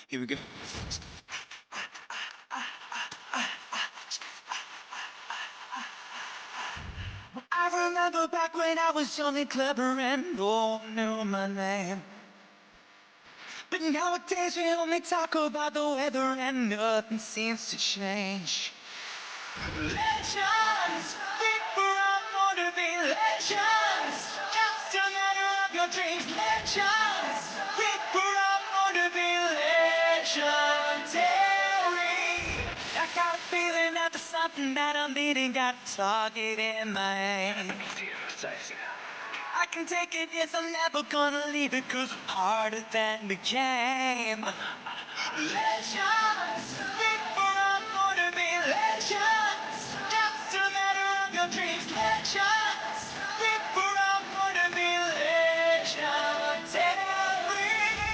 Here we go. I remember back when I was young and clever and all knew my name. But nowadays we only talk about the weather and nothing seems to change. Legends, people are born to be legends. Just a matter of your dreams. Legends, people are born to be legendary. I got a feeling that there's something that I'm needing. Got a target in my aim. I can take it, yes, I'm never gonna leave it, 'cause I'm harder than the game. Legends, people are born to be legends. Just a matter of your dreams. Legends, people are born to be legendary.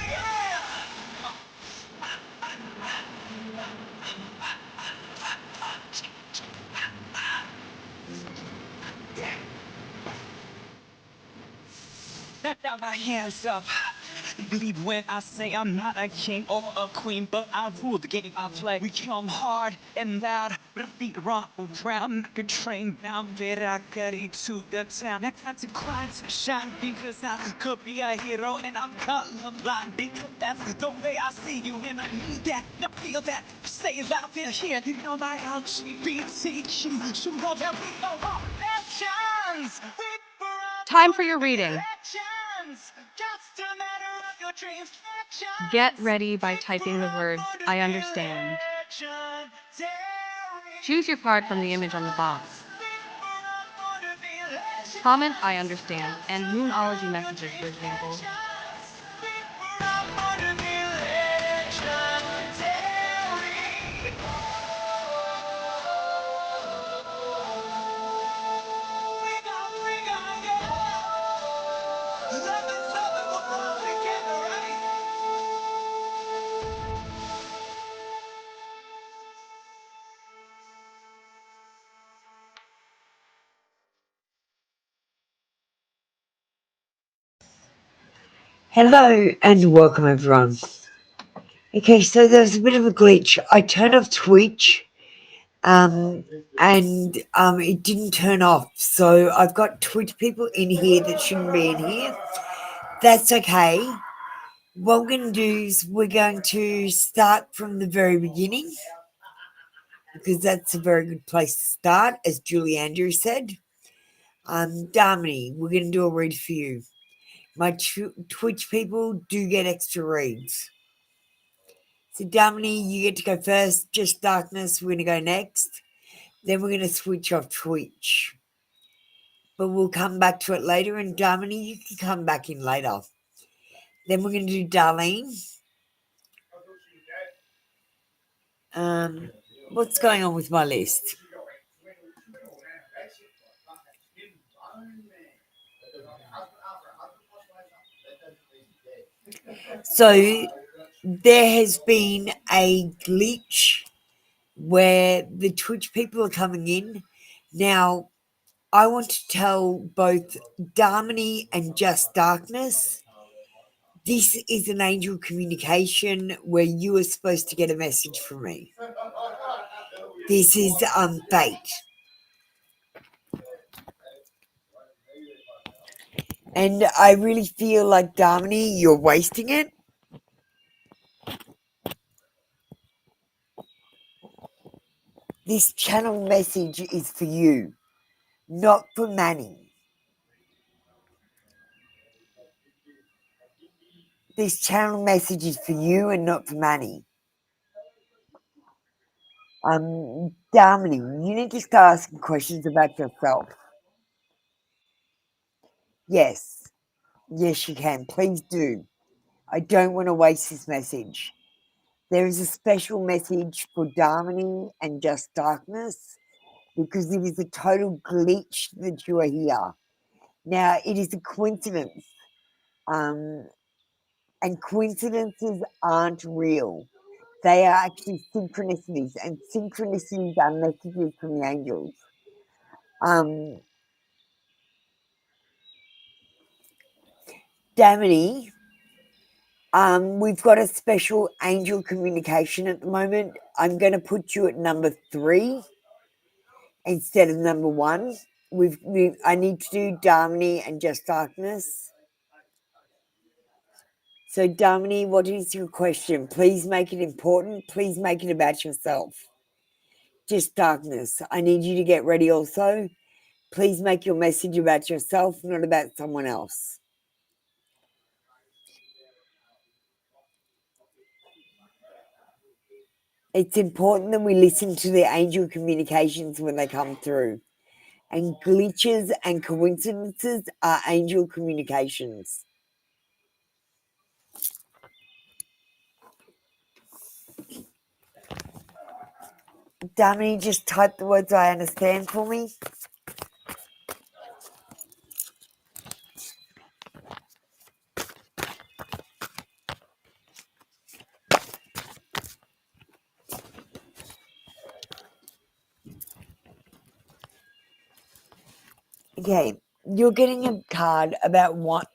Yeah. Now my hands up. Believe when I say I'm not a king or a queen, but I rule the game I play. We come hard and loud, but I feet rock around like a train down there. I got into the town. Next time to climb to shine, because I could be a hero and I'm colorblind, because that's the way I see you and I need that. I feel that. Say it loud in here. You know my LGBTQ. So love that we know all legends. Time for your reading. Just a matter of your dreams. Get ready by typing the words, I understand. Choose your card from the image on the box. Comment, I understand, and Moonology messages, for example. Hello and welcome everyone. Okay, so there's a bit of a glitch. I turned off Twitch and it didn't turn off. So I've got Twitch people in here that shouldn't be in here. That's okay. What we're going to do is we're going to start from the very beginning, because that's a very good place to start, as Julie Andrews said. Darmini, we're going to do a read for you. My Twitch people do get extra reads. So, Darmini, you get to go first. Just Darkness, we're going to go next. Then we're going to switch off Twitch. But we'll come back to it later. And, Darmini, you can come back in later. Then we're going to do Darlene. What's going on with my list? So, there has been a glitch where the Twitch people are coming in. Now, I want to tell both Darmini and Just Darkness, this is an angel communication where you are supposed to get a message from me. This is fate. And I really feel like, Darmini, you're wasting it. This channel message is for you, not for Manny. This channel message is for you and not for Manny. Darmini, you need to start asking questions about yourself. Yes. Yes, you can. Please do. I don't want to waste this message. There is a special message for Darmini and Just Darkness, because it is a total glitch that you are here. Now, it is a coincidence, and coincidences aren't real. They are actually synchronicities, and synchronicities are messages from the angels. Damini, We've got a special angel communication at the moment. I'm going to put you at number 3 instead of number 1. I need to do Darmini and Just Darkness. So, Darmini, what is your question? Please make it important. Please make it about yourself. Just Darkness, I need you to get ready also. Please make your message about yourself, not about someone else. It's important that we listen to the angel communications when they come through. And glitches and coincidences are angel communications. Damini, just type the words I understand for me. Okay, you're getting a card about what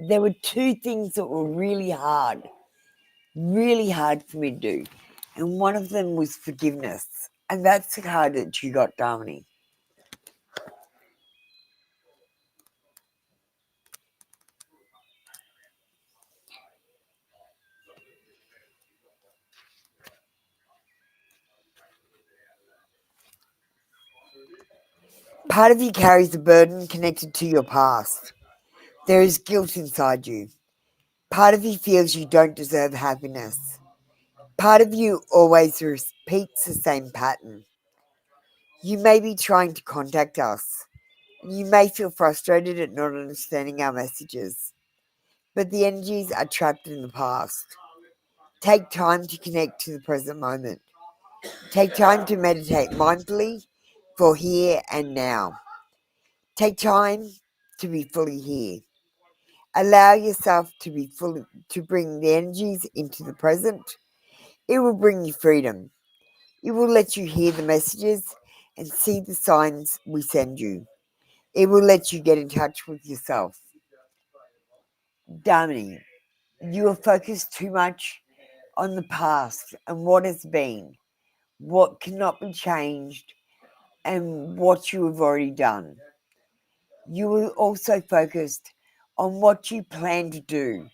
there were 2 things that were really hard for me to do. And one of them was forgiveness. And that's the card that you got, Damini. Part of you carries a burden connected to your past. There is guilt inside you. Part of you feels you don't deserve happiness. Part of you always repeats the same pattern. You may be trying to contact us. You may feel frustrated at not understanding our messages, but the energies are trapped in the past. Take time to connect to the present moment. Take time to meditate mindfully for here and now. Take time to be fully here. Allow yourself to be to bring the energies into the present. It will bring you freedom. It will let you hear the messages and see the signs we send you. It will let you get in touch with yourself. Damini, you are focused too much on the past and what has been, what cannot be changed, and what you have already done. You are also focused on what you plan to do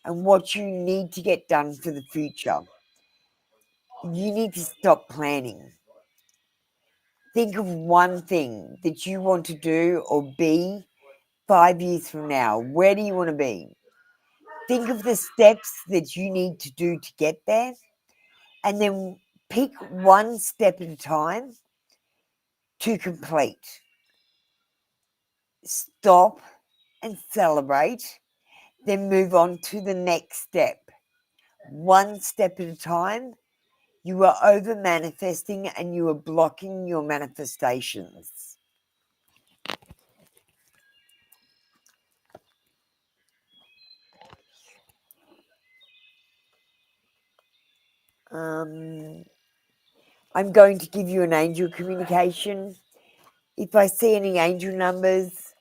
and what you need to get done for the future. You need to stop planning. Think of one thing that you want to do or be 5 years from now. Where do you want to be? Think of the steps that you need to do to get there, and then pick one step at a time to complete. Stop and celebrate, then move on to the next step. One step at a time. You are over manifesting and you are blocking your manifestations. I'm going to give you an angel communication. If I see any angel numbers,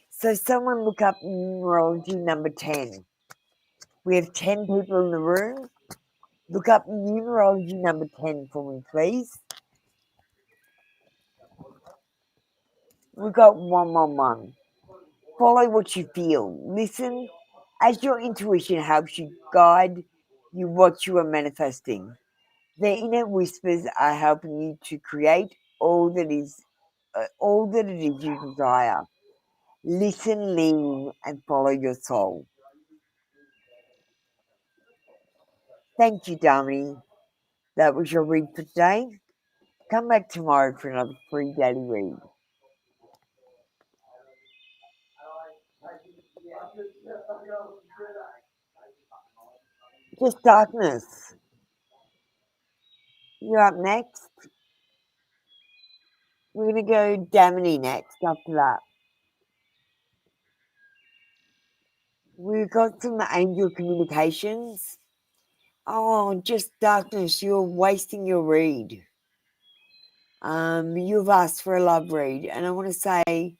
so someone look up numerology number 10. We have 10 people in the room. Look up numerology number 10 for me, please. We've got 111. Follow what you feel. Listen as your intuition helps you guide you what you are manifesting. The inner whispers are helping you to create all that it is you desire. Listen, lean, and follow your soul. Thank you, Dami. That was your read for today. Come back tomorrow for another free daily read. Just darkness. You're up next. We're going to go Damini next after that. We've got some angel communications. Oh, just darkness. You're wasting your read. You've asked for a love read, and I want to say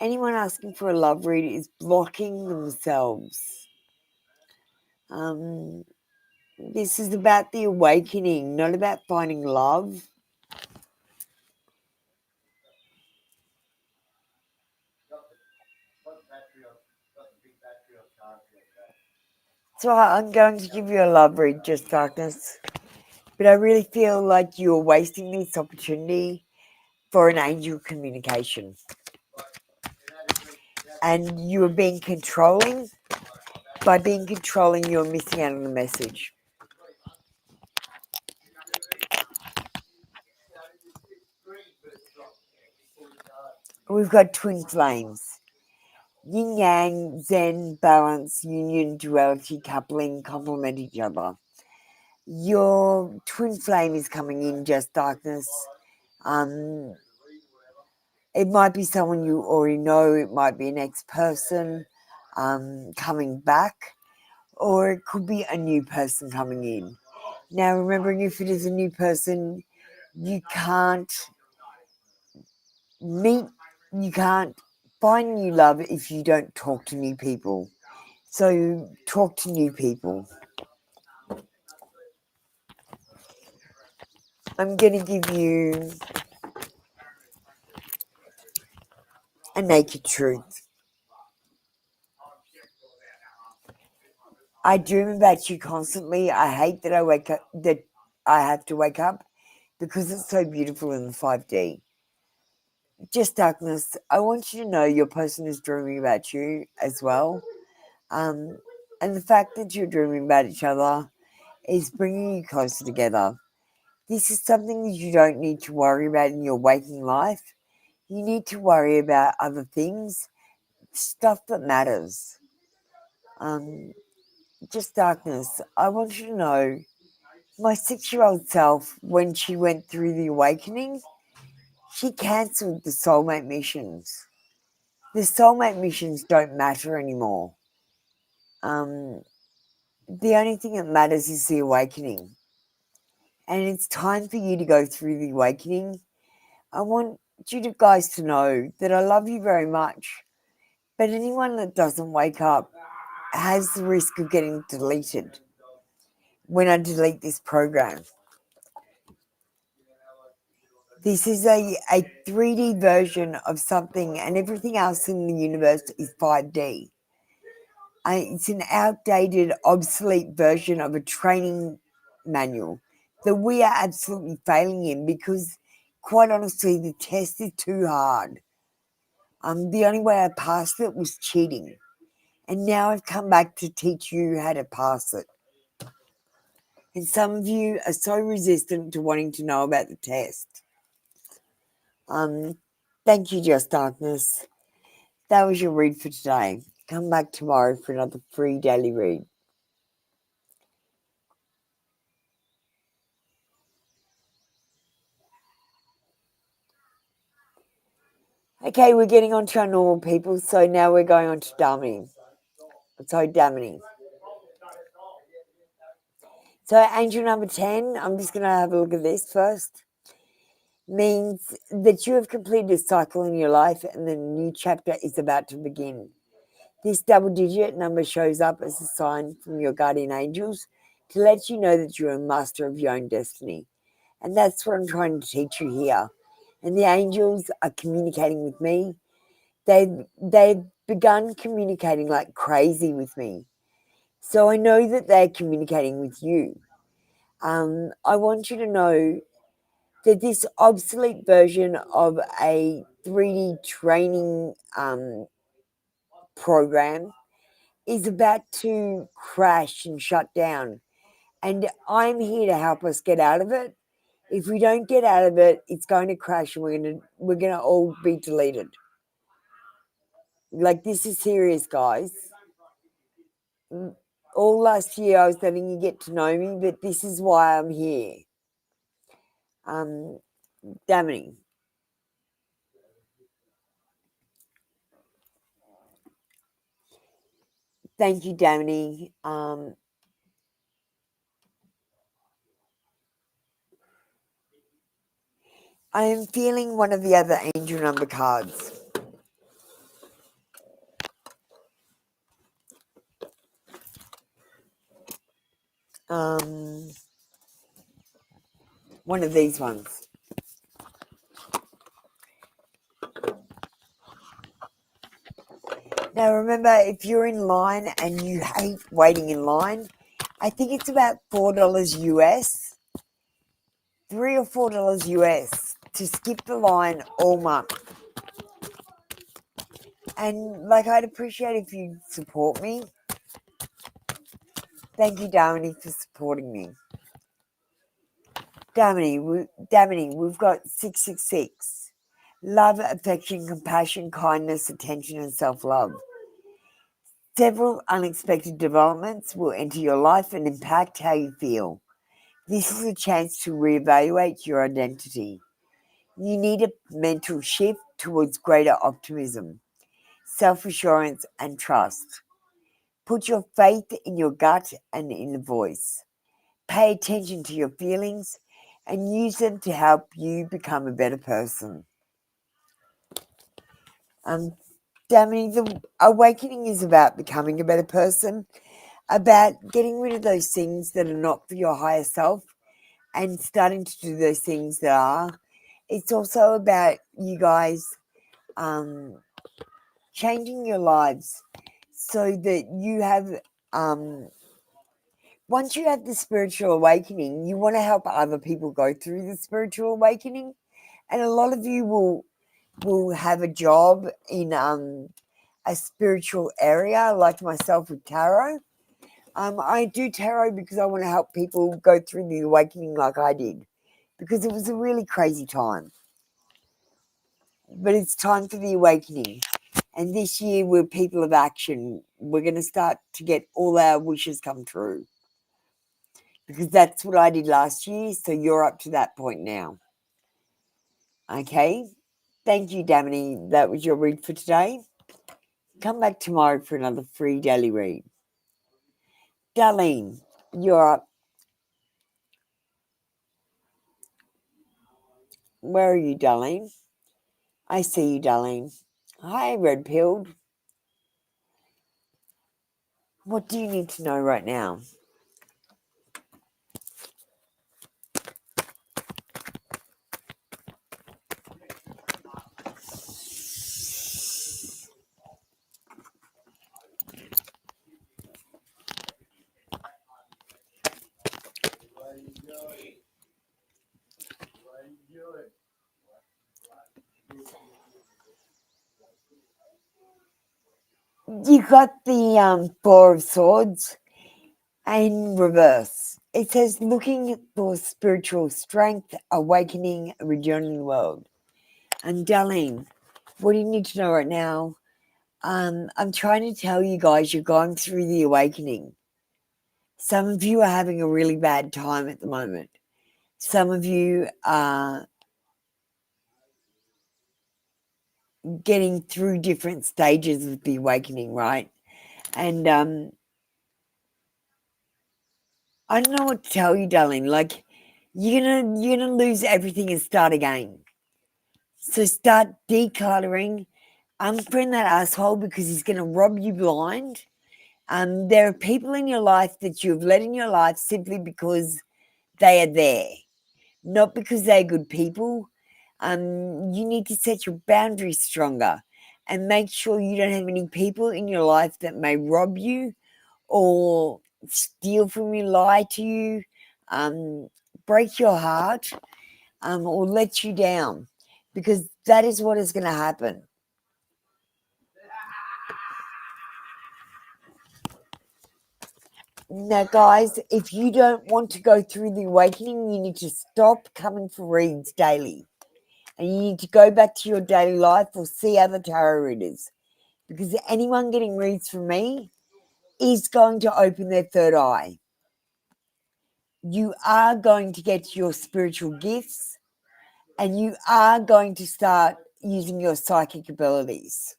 anyone asking for a love read is blocking themselves. This is about the awakening, not about finding love. So I'm going to give you a love read, just darkness. But I really feel like you're wasting this opportunity for an angel communication. And you are being controlling. By being controlling, you're missing out on the message. We've got twin flames. Yin yang, zen, balance, union, duality, coupling, complement each other. Your twin flame is coming in, just darkness. It might be someone you already know, it might be an ex-person coming back, or it could be a new person coming in. Now, remembering if it is a new person, you can't find new love if you don't talk to new people. So talk to new people. I'm going to give you a naked truth. I dream about you constantly. I hate that I have to wake up because it's so beautiful in the 5D. Just darkness. I want you to know your person is dreaming about you as well. And the fact that you're dreaming about each other is bringing you closer together. This is something that you don't need to worry about in your waking life. You need to worry about other things, stuff that matters. Just darkness. I want you to know my 6-year-old self, when she went through the awakening, she cancelled the soulmate missions. The soulmate missions don't matter anymore. The only thing that matters is the awakening. And it's time for you to go through the awakening. I want you guys to know that I love you very much. But anyone that doesn't wake up has the risk of getting deleted when I delete this program. This is a 3D version of something, and everything else in the universe is 5D. It's an outdated, obsolete version of a training manual that we are absolutely failing in because, quite honestly, the test is too hard. The only way I passed it was cheating. And now I've come back to teach you how to pass it. And some of you are so resistant to wanting to know about the test. Thank you, Just Darkness. That was your read for today. Come back tomorrow for another free daily read. Okay, we're getting on to our normal people, so now we're going on to Damini. So angel number 10, I'm just going to have a look at this first, means that you have completed a cycle in your life and the new chapter is about to begin. This double-digit number shows up as a sign from your guardian angels to let you know that you're a master of your own destiny. And that's what I'm trying to teach you here. And the angels are communicating with me. They've begun communicating like crazy with me. So I know that they're communicating with you. I want you to know that this obsolete version of a 3D training program is about to crash and shut down. And I'm here to help us get out of it. If we don't get out of it, it's going to crash and we're gonna all be deleted. Like, this is serious, guys. All last year I was letting you get to know me, but this is why I'm here. Damini. Thank you, Damini. I am feeling one of the other angel number cards. one of these ones. Now remember, if you're in line and you hate waiting in line, I think it's about $4 US, $3 or $4 US to skip the line all month. And like, I'd appreciate if you support me. Thank you, Damini, for supporting me. Damini, we've got 666. Love, affection, compassion, kindness, attention, and self-love. Several unexpected developments will enter your life and impact how you feel. This is a chance to reevaluate your identity. You need a mental shift towards greater optimism, self-assurance, and trust. Put your faith in your gut and in the voice. Pay attention to your feelings and use them to help you become a better person. Damini, the awakening is about becoming a better person, about getting rid of those things that are not for your higher self and starting to do those things that are. It's also about you guys changing your lives so that you have, once you have the spiritual awakening, you want to help other people go through the spiritual awakening. And a lot of you will have a job in a spiritual area, like myself with tarot. I do tarot because I want to help people go through the awakening like I did, because it was a really crazy time. But it's time for the awakening. And this year we're people of action. We're going to start to get all our wishes come true, because that's what I did last year. So you're up to that point now. Okay. Thank you, Damini. That was your read for today. Come back tomorrow for another free daily read. Darlene, you're up. Where are you, Darlene? I see you, Darlene. Hi, Red Pilled. What do you need to know right now? You got the Four of Swords in reverse. It says looking for spiritual strength, awakening, rejoining the world. And Darlene, what do you need to know right now? I'm trying to tell you guys you're going through the awakening. Some of you are having a really bad time at the moment. Some of you are getting through different stages of the awakening, right? And I don't know what to tell you, darling. Like, you're gonna lose everything and start again. So start decluttering. Unfriend that asshole, because he's gonna rob you blind. There are people in your life that you've let in your life simply because they are there, not because they're good people. You need to set your boundaries stronger and make sure you don't have any people in your life that may rob you or steal from you, lie to you, break your heart, or let you down, because that is what is going to happen. Now, guys, if you don't want to go through the awakening, you need to stop coming for reads daily. And you need to go back to your daily life or see other tarot readers. Because anyone getting reads from me is going to open their third eye. You are going to get your spiritual gifts, and you are going to start using your psychic abilities.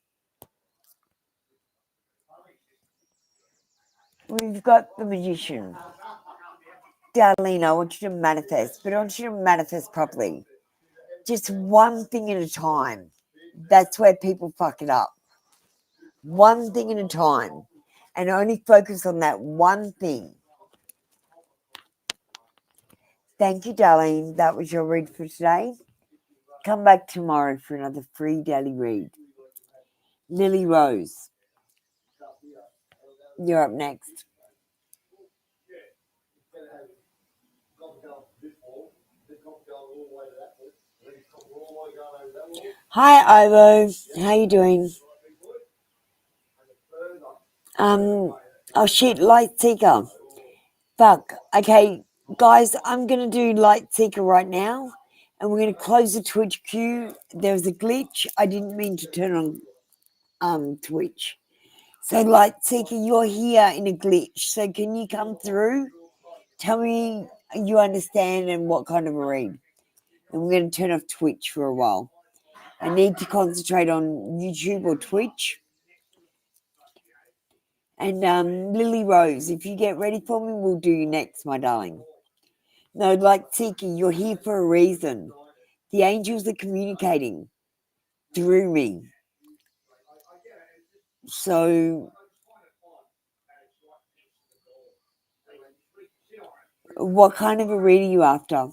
We've got the Magician. Darlene, I want you to manifest, but I want you to manifest properly. Just one thing at a time. That's where people fuck it up. One thing at a time. And only focus on that one thing. Thank you, darling. That was your read for today. Come back tomorrow for another free daily read. Lily Rose, you're up next. Hi, Ivo. How you doing? Oh shit, Light Seeker. Fuck. Okay, guys, I'm gonna do Light Seeker right now, and we're gonna close the Twitch queue. There was a glitch. I didn't mean to turn on Twitch. So Light Seeker, you're here in a glitch. So can you come through? Tell me you understand and what kind of a read. And we're gonna turn off Twitch for a while. I need to concentrate on YouTube or Twitch. And Lily Rose, if you get ready for me, we'll do you next, my darling. No, like Tiki, you're here for a reason. The angels are communicating through me. So, what kind of a read are you after?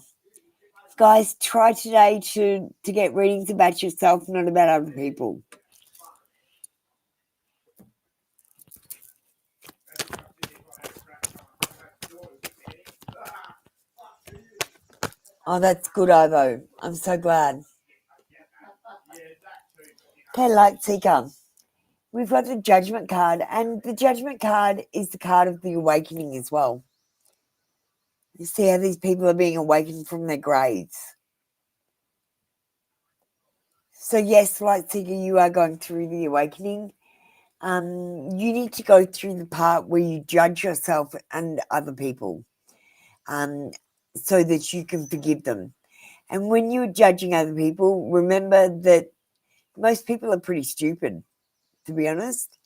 Guys, try today to get readings about yourself, not about other people. Oh, that's good, Ivo. I'm so glad. Okay, Light Seeker. We've got the Judgment card, and the Judgment card is the card of the awakening as well. You see how these people are being awakened from their graves. So yes, Light Seeker, you are going through the awakening. You need to go through the part where you judge yourself and other people, so that you can forgive them. And when you're judging other people, remember that most people are pretty stupid, to be honest.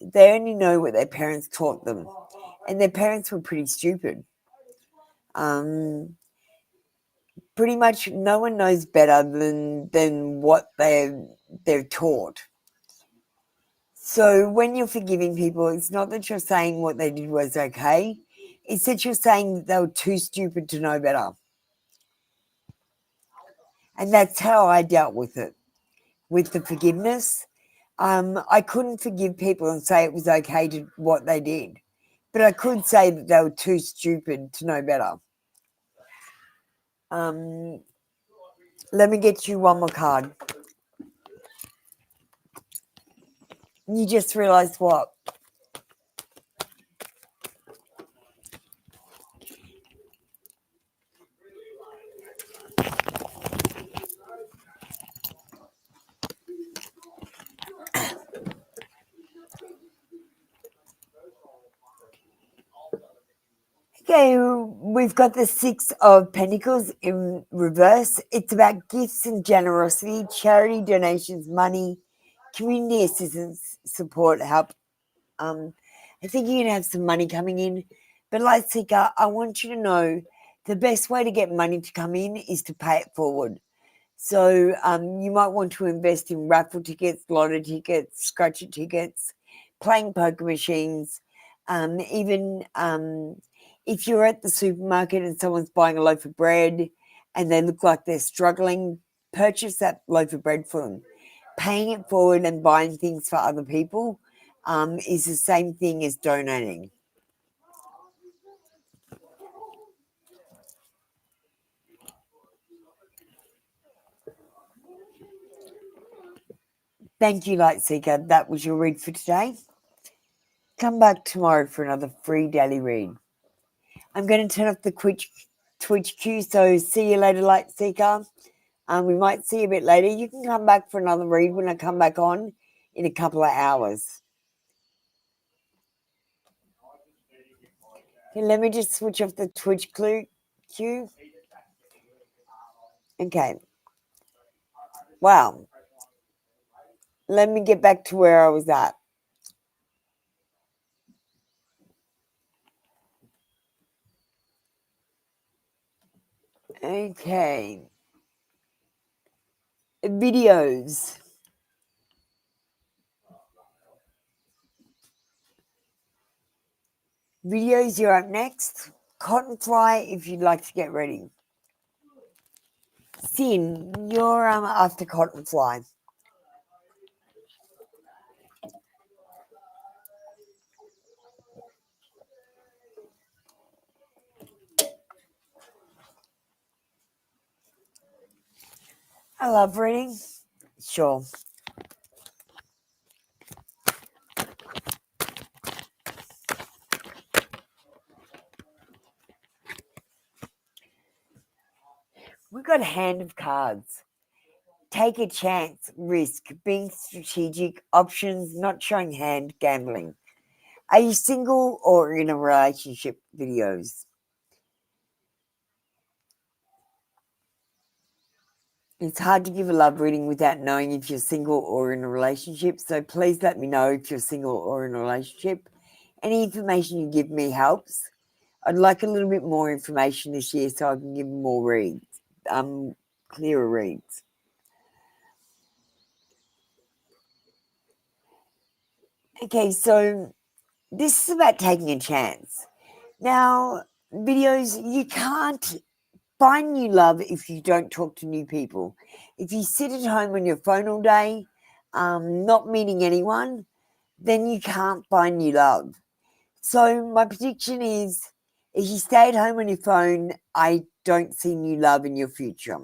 They only know what their parents taught them, and their parents were pretty stupid. Pretty much no one knows better than what they're taught. So when you're forgiving people, it's not that you're saying what they did was okay. It's that you're saying that they were too stupid to know better. And that's how I dealt with it, with the forgiveness. I couldn't forgive people and say it was okay to what they did, but I could say that they were too stupid to know better. Let me get you one more card. You just realised what? Okay, we've got the Six of Pentacles in reverse. It's about gifts and generosity, charity, donations, money, community assistance, support, help. I think you're going to have some money coming in. But Light Seeker, I want you to know the best way to get money to come in is to pay it forward. So you might want to invest in raffle tickets, lotto tickets, scratcher tickets, playing poker machines, even if you're at the supermarket and someone's buying a loaf of bread and they look like they're struggling, purchase that loaf of bread for them. Paying it forward and buying things for other people is the same thing as donating. Thank you, Light Seeker. That was your read for today. Come back tomorrow for another free daily read. I'm going to turn off the Twitch queue, so see you later, Light Seeker. We might see you a bit later. You can come back for another read when I come back on in a couple of hours. Okay, let me just switch off the Twitch queue. Okay. Wow. Let me get back to where I was at. Okay. Videos. Videos, you're up next. Cotton Fly, if you'd like to get ready. Sin, you're after Cotton Fly. I love reading. Sure. We've got a hand of cards. Take a chance, risk, being strategic, options, not showing hand, gambling. Are you single or in a relationship? Videos. It's hard to give a love reading without knowing if you're single or in a relationship, so please let me know if you're single or in a relationship. Any information you give me helps. I'd like a little bit more information this year so I can give more reads, clearer reads. Okay, so this is about taking a chance. Now, videos, you can't find new love if you don't talk to new people. If you sit at home on your phone all day, not meeting anyone, then you can't find new love. So my prediction is, if you stay at home on your phone, I don't see new love in your future.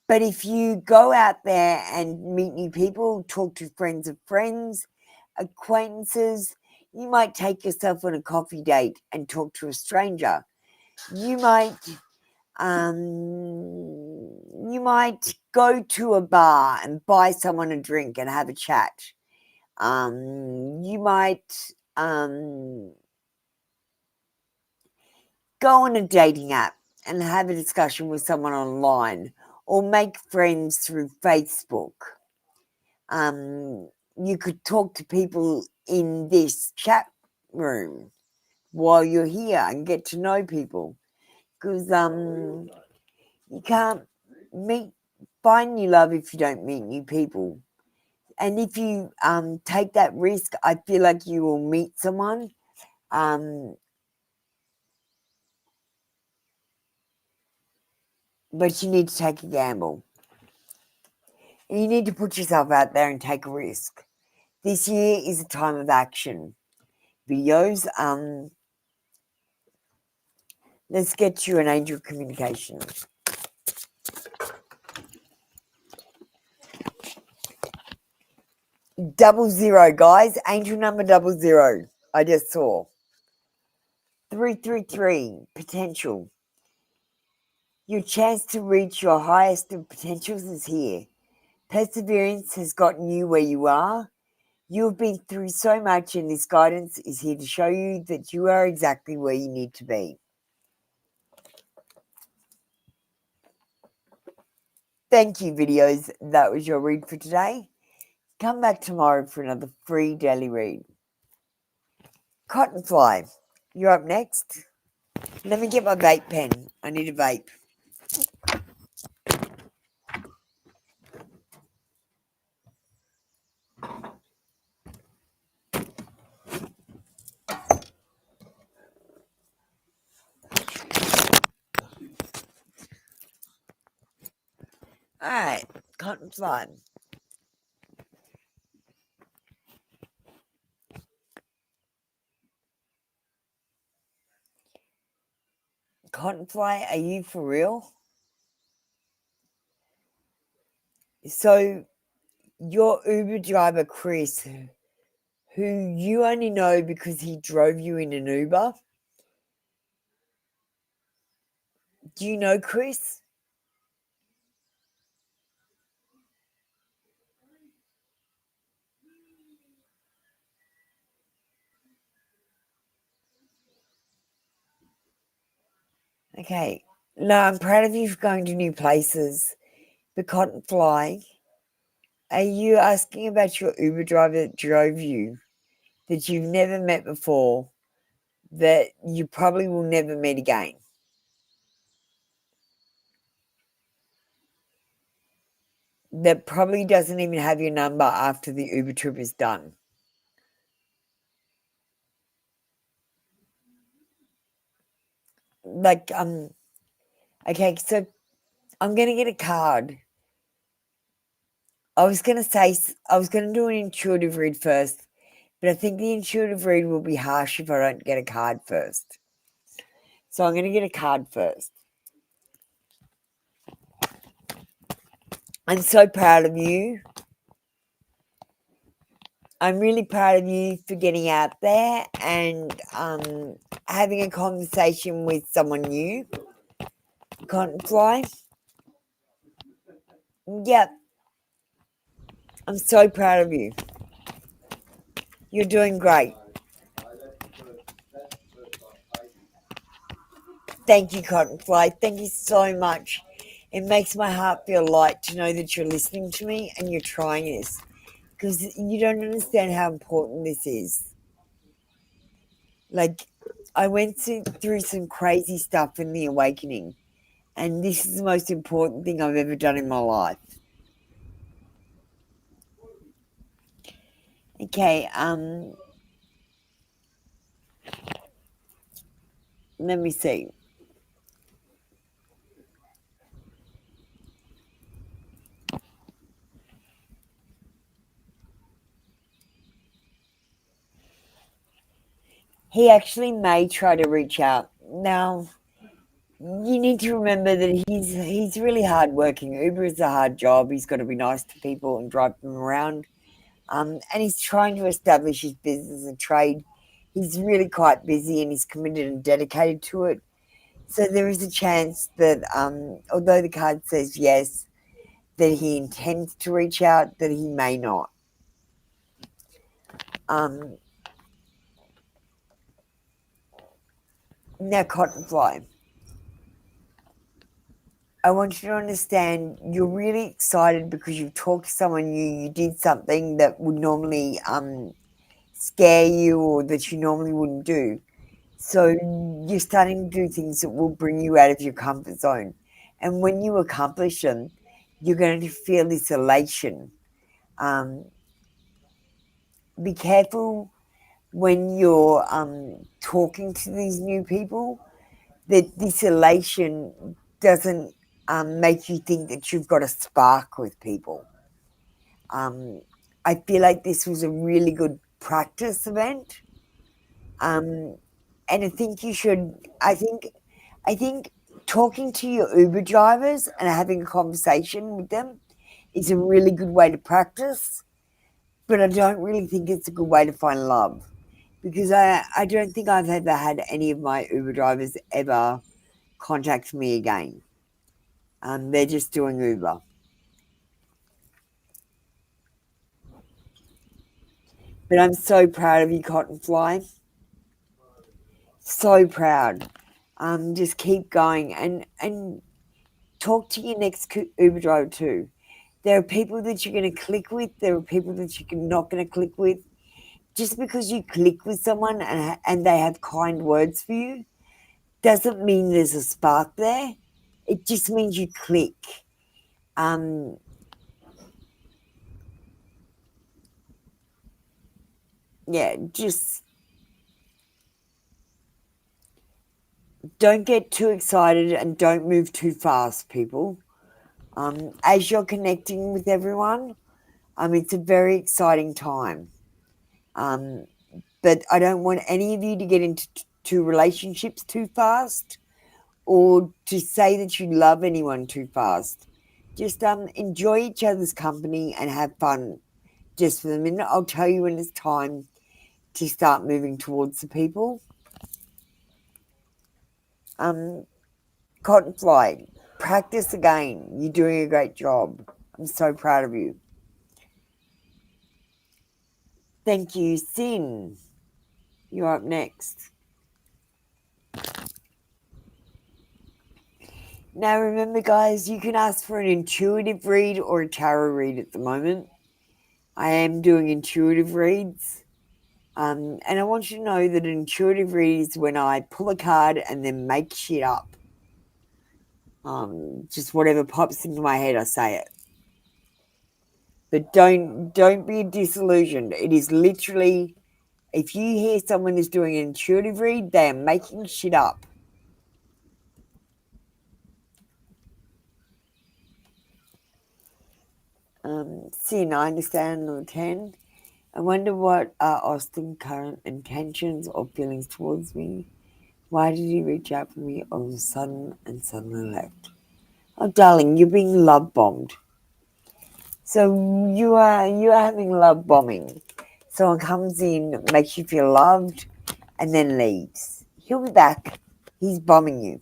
But if you go out there and meet new people, talk to friends of friends, acquaintances, you might take yourself on a coffee date and talk to a stranger. You might go to a bar and buy someone a drink and have a chat. You might go on a dating app and have a discussion with someone online, or make friends through Facebook. You could talk to people in this chat room while you're here and get to know people, because you can't find new love if you don't meet new people. And if you take that risk, I feel like you will meet someone. But you need to take a gamble. You need to put yourself out there and take a risk. This year is a time of action. Videos, let's get you an angel communication. 00, guys. Angel number 00. I just saw. 333, potential. Your chance to reach your highest of potentials is here. Perseverance has gotten you where you are. You have been through so much, and this guidance is here to show you that you are exactly where you need to be. Thank you, videos. That was your read for today. Come back tomorrow for another free daily read. Cottonfly, you're up next. Let me get my vape pen. I need a vape. Alright, Cottonfly. Cottonfly, are you for real? So, your Uber driver, Chris, who you only know because he drove you in an Uber. Do you know Chris? Okay. No, I'm proud of you for going to new places. The Cottonfly, are you asking about your Uber driver that drove you, that you've never met before, that you probably will never meet again? That probably doesn't even have your number after the Uber trip is done. like okay, so I'm gonna get a card. I was gonna do an intuitive read first, but I think the intuitive read will be harsh if I don't get a card first. So I'm gonna get a card first. I'm so proud of you. I'm really proud of you for getting out there and having a conversation with someone new. Contenfly. Yep. I'm so proud of you. You're doing great. Thank you, Cottonfly. Thank you so much. It makes my heart feel light to know that you're listening to me and you're trying this, because you don't understand how important this is. Like, I went through some crazy stuff in the awakening, and this is the most important thing I've ever done in my life. Okay, let me see. He actually may try to reach out. Now, you need to remember that he's really hardworking. Uber is a hard job. He's got to be nice to people and drive them around. And he's trying to establish his business and trade. He's really quite busy and he's committed and dedicated to it. So there is a chance that, although the card says yes, that he intends to reach out, that he may not. Now, Cottonfly, I want you to understand you're really excited because you've talked to someone new. You did something that would normally scare you or that you normally wouldn't do. So you're starting to do things that will bring you out of your comfort zone. And when you accomplish them, you're going to feel this elation. Be careful when you're talking to these new people that this elation doesn't make you think that you've got a spark with people. I feel like this was a really good practice event. And I think you should, I think talking to your Uber drivers and having a conversation with them is a really good way to practice, but I don't really think it's a good way to find love, because I don't think I've ever had any of my Uber drivers ever contact me again. They're just doing Uber. But I'm so proud of you, Cottonfly. So proud. Just keep going and talk to your next Uber driver too. There are people that you're going to click with. There are people that you're not going to click with. Just because you click with someone and they have kind words for you doesn't mean there's a spark there. It just means you click. Yeah, just don't get too excited and don't move too fast, people. As you're connecting with everyone, it's a very exciting time. But I don't want any of you to get into relationships too fast or to say that you love anyone too fast. Just enjoy each other's company and have fun. Just for the minute, I'll tell you when it's time to start moving towards the people. Cottonfly, practice again. You're doing a great job. I'm so proud of you. Thank you, Sin. You're up next. Now remember, guys, you can ask for an intuitive read or a tarot read at the moment. I am doing intuitive reads. And I want you to know that an intuitive read is when I pull a card and then make shit up. Just whatever pops into my head, I say it. But don't be disillusioned. It is literally, if you hear someone is doing an intuitive read, they are making shit up. Sin, I understand number 10. I wonder what are Austin's current intentions or feelings towards me. Why did he reach out for me all of a sudden and suddenly left? Oh, darling, you're being love bombed. So you are having love bombing. Someone comes in, makes you feel loved, and then leaves. He'll be back. He's bombing you.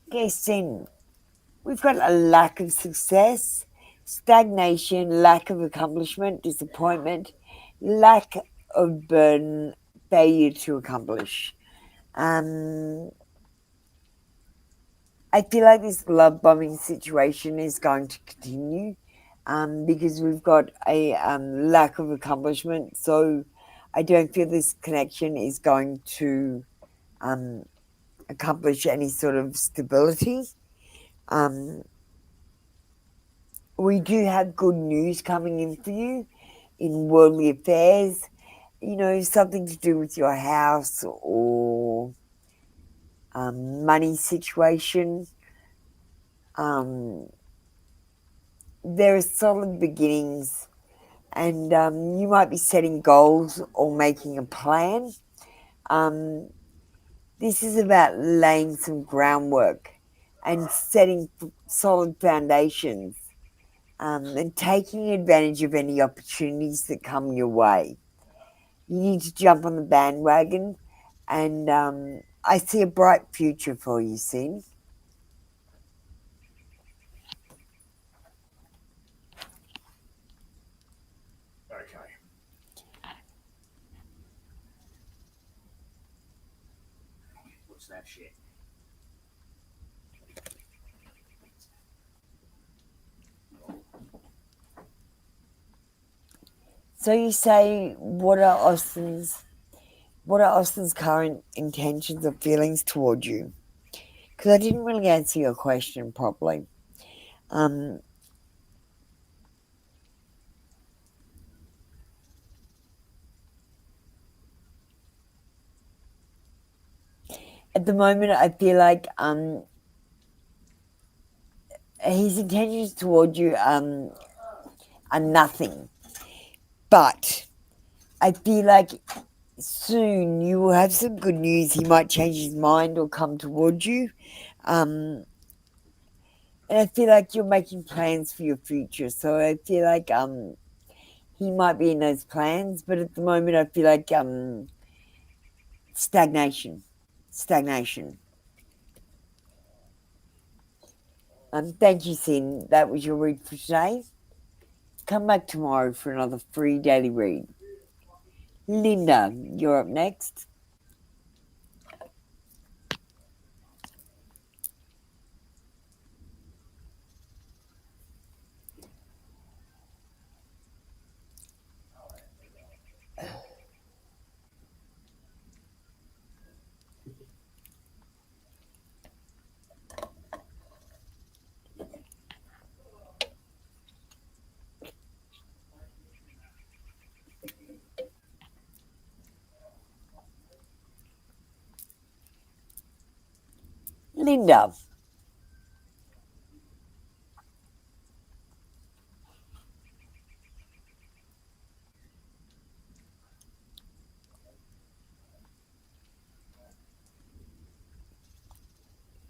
Okay, Sin. We've got a lack of success, stagnation, lack of accomplishment, disappointment, lack of burden, failure to accomplish. I feel like this love bombing situation is going to continue because we've got a lack of accomplishment. So I don't feel this connection is going to accomplish any sort of stability. We do have good news coming in for you in worldly affairs, something to do with your house or money situation. There are solid beginnings, and you might be setting goals or making a plan. This is about laying some groundwork and setting solid foundations and taking advantage of any opportunities that come your way. You need to jump on the bandwagon, and I see a bright future for you, Sin. Okay. What's that shit? So you say, what are Austin's current intentions or feelings toward you? Because I didn't really answer your question properly. At the moment, I feel like his intentions toward you are nothing. But I feel like soon you will have some good news. He might change his mind or come towards you. And I feel like you're making plans for your future. So I feel like he might be in those plans. But at the moment, I feel like stagnation. Thank you, Sin. That was your read for today. Come back tomorrow for another free daily read. Linda, you're up next. Linda.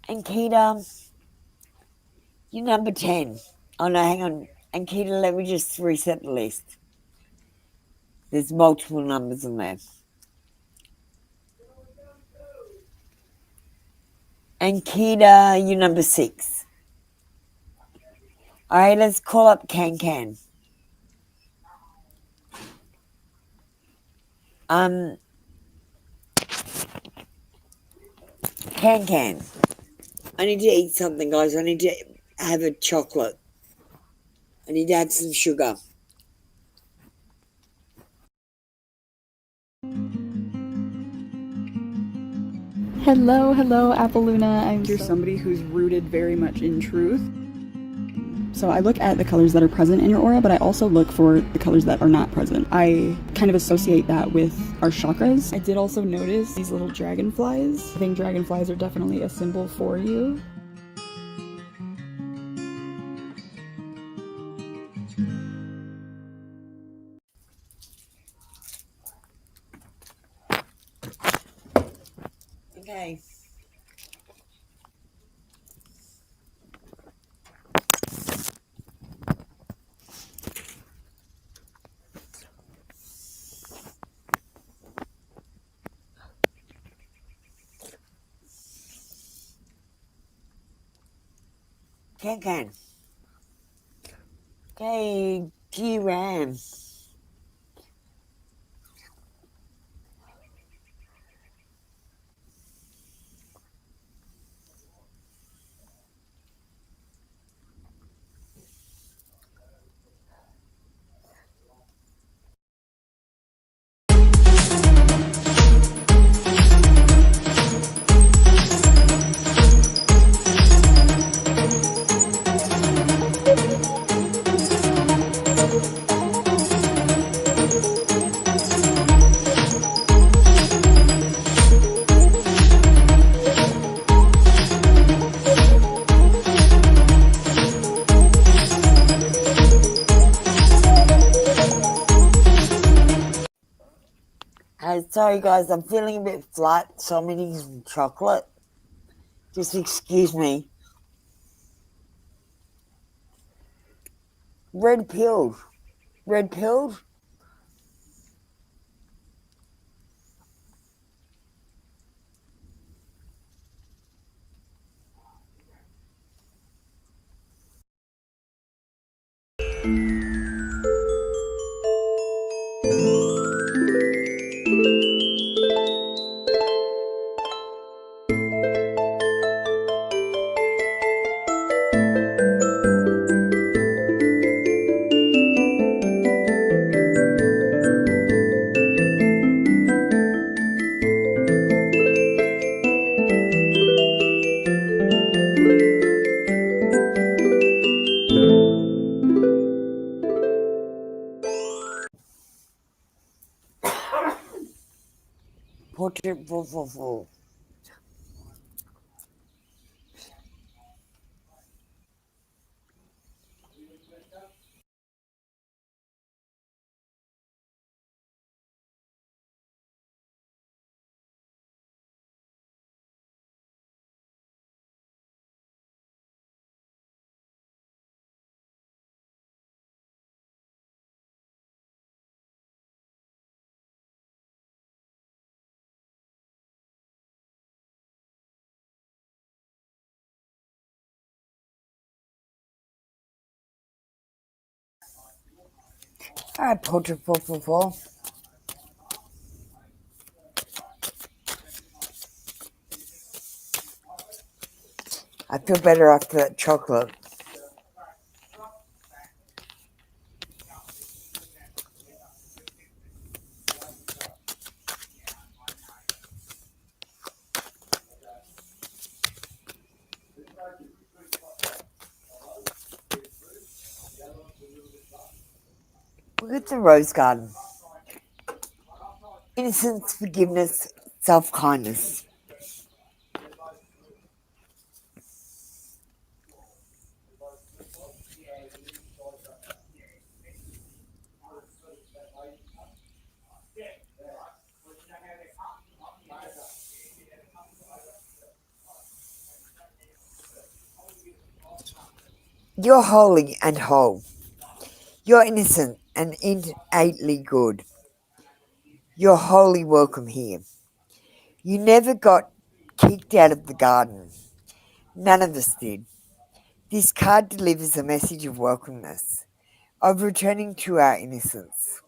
Ankita, you're number 10. Oh, no, hang on. Ankita, let me just reset the list. There's multiple numbers on there. Ankita, you're number 6. All right, let's call up Can. Can. I need to eat something, guys. I need to have a chocolate. I need to add some sugar. Hello, Apple Luna. You're somebody who's rooted very much in truth. So I look at the colors that are present in your aura, but I also look for the colors that are not present. I kind of associate that with our chakras. I did also notice these little dragonflies. I think dragonflies are definitely a symbol for you. Okay. Can. Okay, G-Ram. Sorry guys, I'm feeling a bit flat, so I'm eating some chocolate. Just excuse me. Red pilled. Red pilled? Portrait full. Alright, portrait full. I feel better after that chocolate. Look at the rose garden. Innocence, forgiveness, self-kindness. You're holy and whole. You're innocent and innately good. You're wholly welcome here. You never got kicked out of the garden. None of us did. This card delivers a message of welcomeness, of returning to our innocence.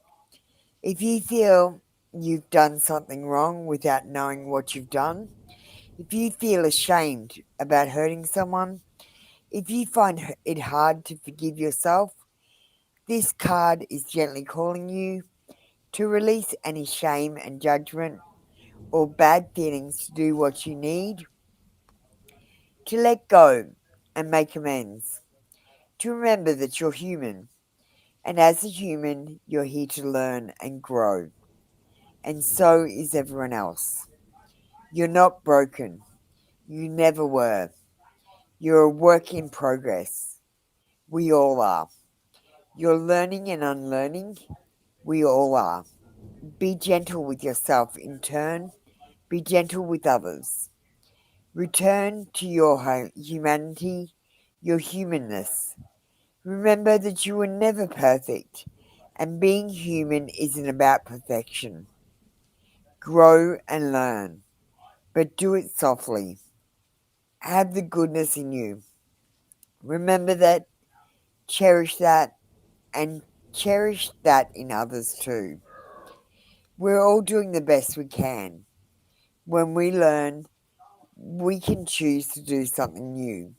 If you feel you've done something wrong without knowing what you've done, if you feel ashamed about hurting someone, if you find it hard to forgive yourself, this card is gently calling you to release any shame and judgment or bad feelings, to do what you need, to let go and make amends. to remember that you're human. And as a human, you're here to learn and grow. And so is everyone else. You're not broken. You never were. You're a work in progress. We all are. You're learning and unlearning. We all are. Be gentle with yourself in turn. Be gentle with others. Return to your humanity, your humanness. Remember that you were never perfect, and being human isn't about perfection. Grow and learn, but do it softly. Have the goodness in you. Remember that, cherish that, and cherish that in others too. We're all doing the best we can. When we learn, we can choose to do something new.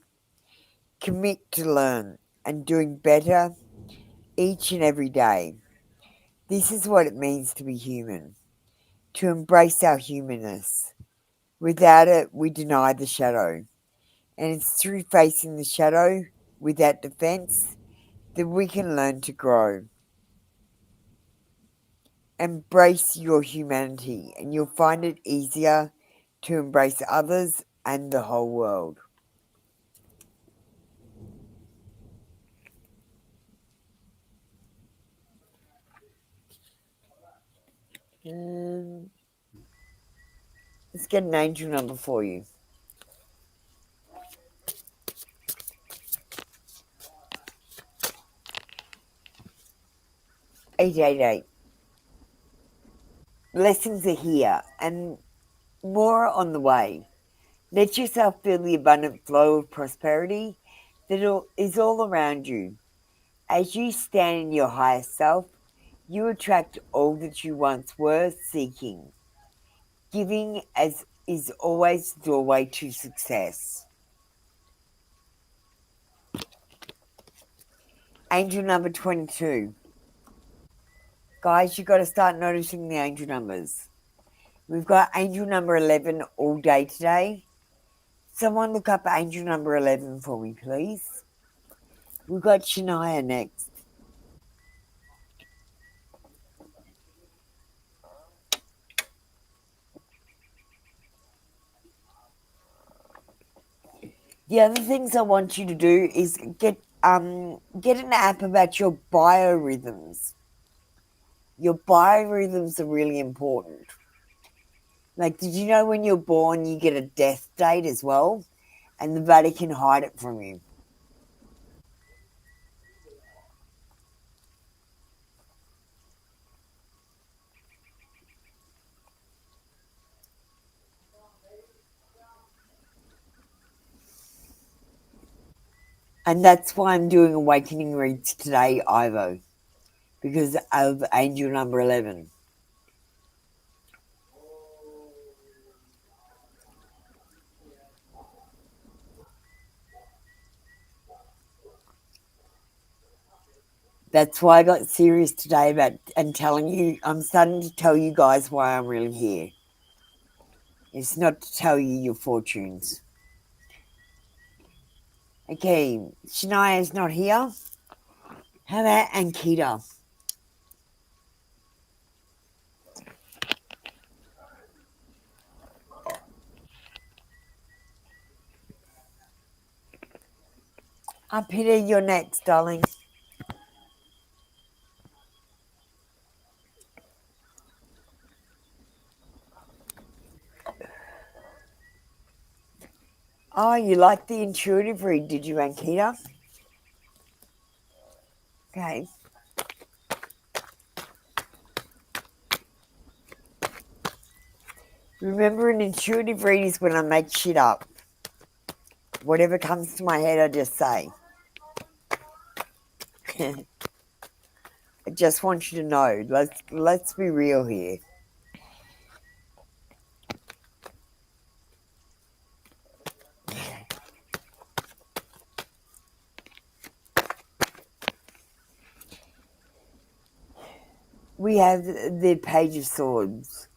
Commit to learn and doing better each and every day. This is what it means to be human, to embrace our humanness. Without it, we deny the shadow. And it's through facing the shadow without defense that we can learn to grow. Embrace your humanity, and you'll find it easier to embrace others and the whole world. Um, let's get an angel number for you. 888. Blessings are here and more on the way. Let yourself feel the abundant flow of prosperity that is all around you. As you stand in your highest self, you attract all that you once were seeking. Giving as is always the doorway to success. Angel number 22. Guys, you've got to start noticing the angel numbers. We've got angel number 11 all day today. Someone look up angel number 11 for me, please. We've got Shania next. The other things I want you to do is get an app about your biorhythms. Your biorhythms are really important. Like, did you know when you're born you get a death date as well? And the Vatican hide it from you. And that's why I'm doing awakening reads today, Ivo. Because of angel number 11. That's why I got serious today about and telling you. I'm starting to tell you guys why I'm really here. It's not to tell you your fortunes. Okay, Shania's not here. How about Ankita? Peter, you're next, darling. Oh, you like the intuitive read, did you, Ankita? Okay. Remember, an intuitive read is when I make shit up. Whatever comes to my head, I just say. I just want you to know. Let's be real here. We have the Page of Swords.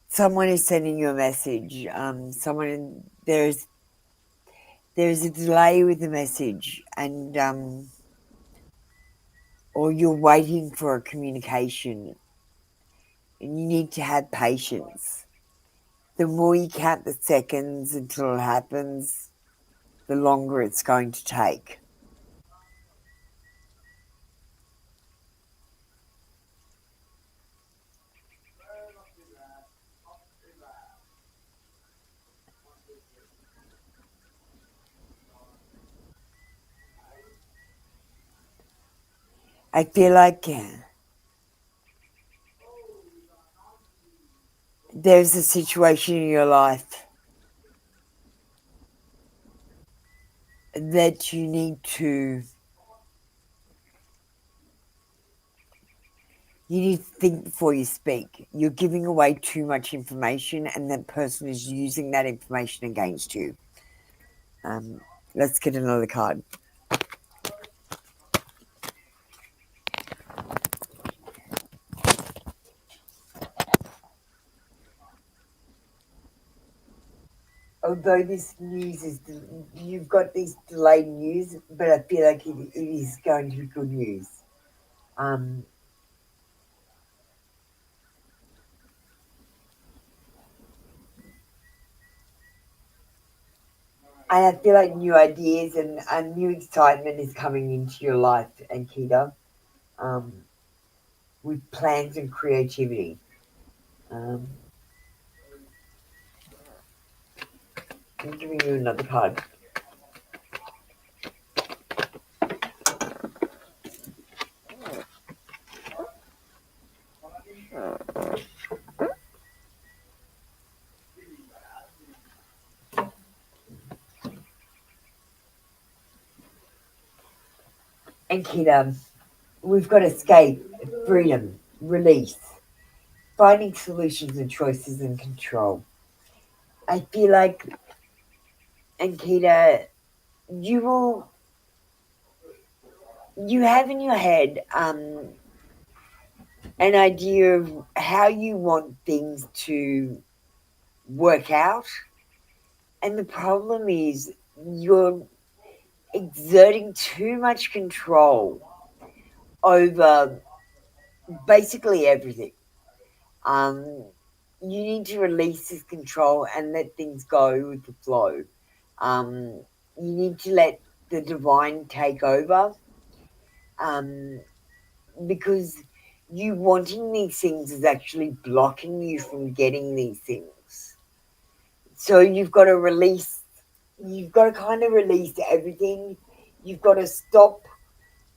Someone is sending you a message. there's a delay with the message, and or you're waiting for a communication, and you need to have patience. The more you count the seconds until it happens, the longer it's going to take. I feel like there's a situation in your life that you need to think before you speak. You're giving away too much information, and that person is using that information against you. Let's get another card. Although this news is, you've got this delayed news, but I feel like it is going to be good news. And I feel like new ideas and new excitement is coming into your life, Ankita, with plans and creativity. I'm giving you another card. Ankita, we've got escape, freedom, release, finding solutions and choices and control. I feel like, Ankita, you have in your head an idea of how you want things to work out, and the problem is you're exerting too much control over basically everything. Um, you need to release this control and let things go with the flow. You need to let the divine take over, because you wanting these things is actually blocking you from getting these things. So you've got to release, you've got to kind of release everything. You've got to stop,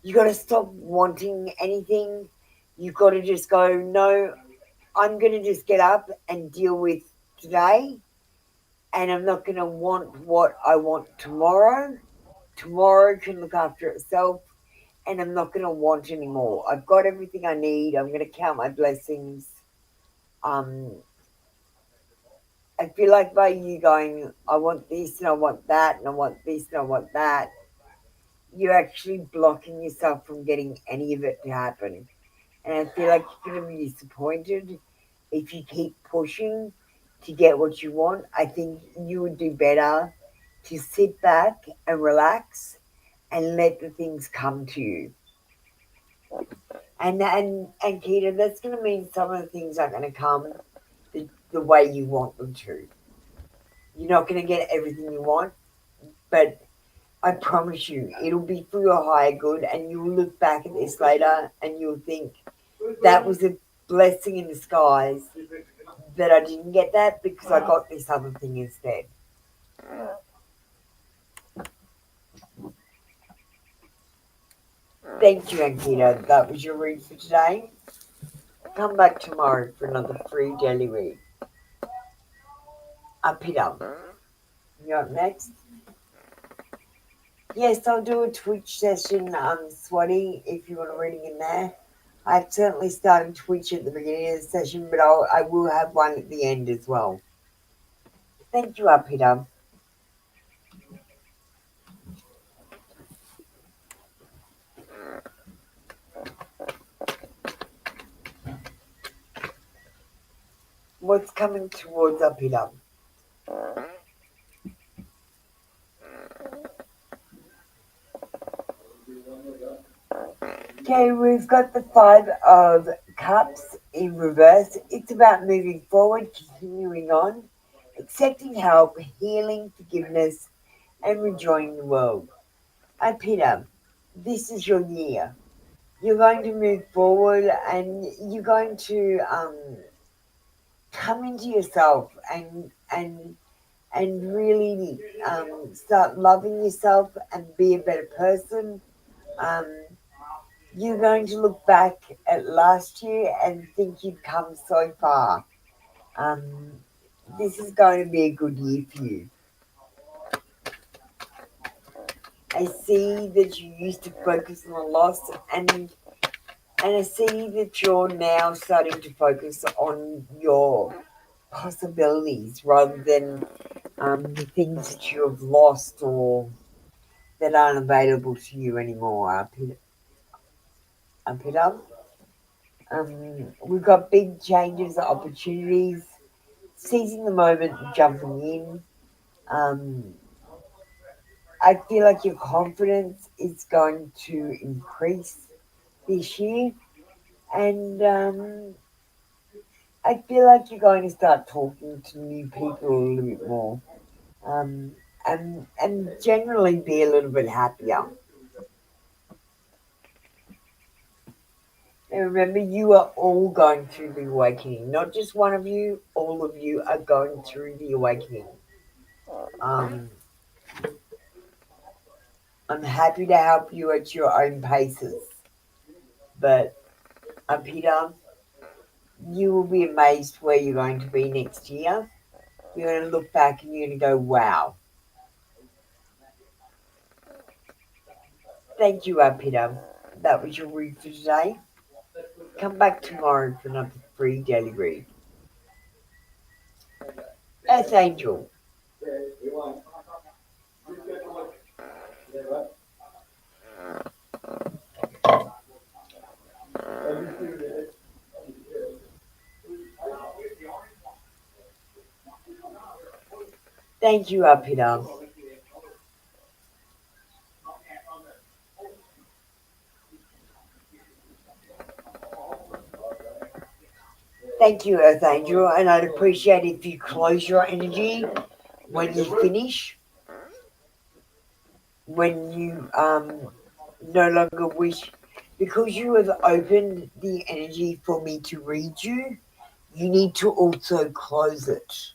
wanting anything. You've got to just go, no, I'm going to just get up and deal with today, and I'm not going to want what I want tomorrow. Tomorrow can look after itself, and I'm not going to want anymore. I've got everything I need. I'm going to count my blessings. Um, I feel like by you going, I want this and I want that and I want this and I want that, you're actually blocking yourself from getting any of it to happen. And I feel like you're going to be disappointed if you keep pushing to get what you want. I think you would do better to sit back and relax and let the things come to you. And Keita, that's going to mean some of the things aren't going to come the way you want them to. You're not going to get everything you want, but I promise you, it'll be for your higher good, and you'll look back at this later and you'll think, that was a blessing in disguise that I didn't get that because I got this other thing instead. Thank you, Ankita. That was your read for today. Come back tomorrow for another free daily read. Up it up. You're up next. Yes, I'll do a Twitch session, Swati, if you want a reading in there. I've certainly started Twitch at the beginning of the session, but I will have one at the end as well. Thank you, Peter. What's coming towards Peter? Okay, we've got the Five of Cups in reverse. It's about moving forward, continuing on, accepting help, healing, forgiveness, and rejoining the world. Peter, this is your year. You're going to move forward and you're going to come into yourself and really start loving yourself and be a better person. Um, you're going to look back at last year and think you've come so far. Um, this is going to be a good year for you. I see that you used to focus on the loss, and I see that you're now starting to focus on your possibilities rather than the things that you have lost or that aren't available to you anymore. Up it up. We've got big changes, opportunities, seizing the moment and jumping in. Um, I feel like your confidence is going to increase this year, and I feel like you're going to start talking to new people a little bit more, um, and generally be a little bit happier. And remember, you are all going through the awakening. Not just one of you, all of you are going through the awakening. Um, I'm happy to help you at your own paces. But, Peter, you will be amazed where you're going to be next year. You're going to look back and you're going to go, wow. Thank you, Peter. That was your read for today. Come back tomorrow for another free daily read. Earth Angel. Thank you, Peter. Thank you, Earth Angel, and I'd appreciate if you close your energy when you finish, when you no longer wish, because you have opened the energy for me to read you, you need to also close it.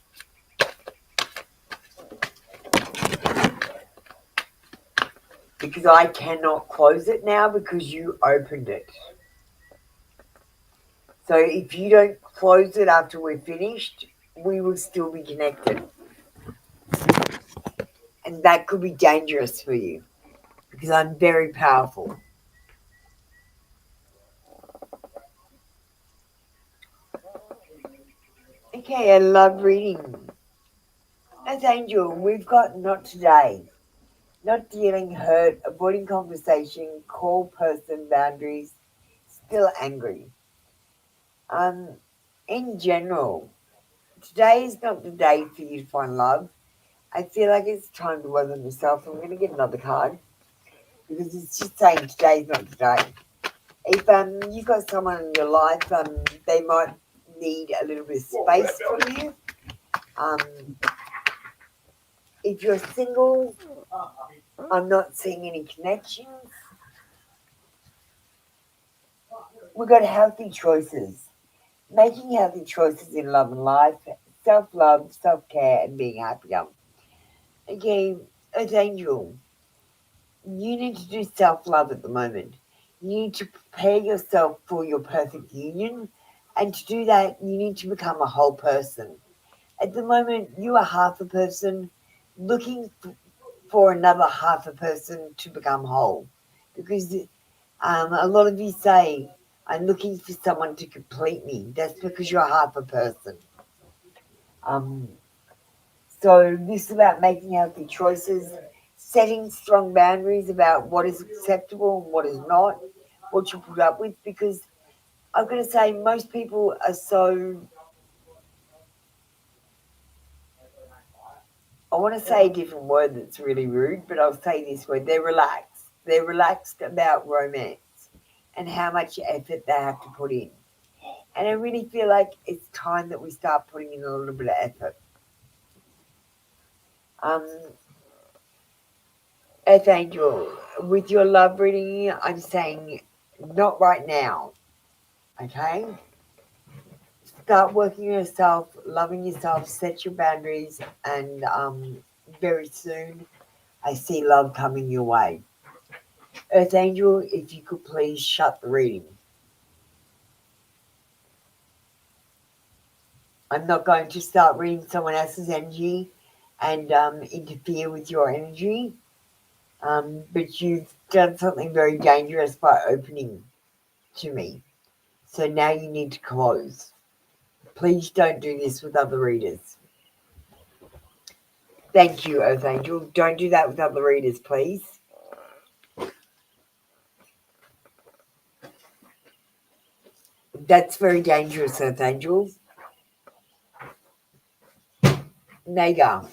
Because I cannot close it now because you opened it. So if you don't close it after we're finished, we will still be connected. And that could be dangerous for you because I'm very powerful. Okay, I love reading. As Angel, we've got not today. Not dealing, hurt, avoiding conversation, call person, boundaries, still angry. Um, in general, today is not the day for you to find love. I feel like it's time to work on yourself. I'm going to get another card because it's just saying today's not the day. If you've got someone in your life, they might need a little bit of space from you. Um, if you're single, I'm not seeing any connections. We've got healthy choices. Making healthy choices in love and life, self-love, self-care, and being happier. Okay, as Angel, you need to do self-love at the moment. You need to prepare yourself for your perfect union. And to do that, you need to become a whole person. At the moment, you are half a person looking for another half a person to become whole. Because a lot of you say, I'm looking for someone to complete me. That's because you're half a person. Um, so this is about making healthy choices, setting strong boundaries about what is acceptable and what is not, what you put up with. Because I'm going to say most people are so, I want to say a different word that's really rude, but I'll say this word, they're relaxed. They're relaxed about romance. and how much effort they have to put in. And I really feel like it's time that we start putting in a little bit of effort. Earth Angel, with your love reading, I'm saying not right now, okay? Start working on yourself, loving yourself, set your boundaries, and very soon I see love coming your way. Earth Angel, if you could please shut the reading. I'm not going to start reading someone else's energy and interfere with your energy, but you've done something very dangerous by opening to me. So now you need to close. Please don't do this with other readers. Thank you, Earth Angel. Don't do that with other readers, please. That's very dangerous, Earth Angel. Naga.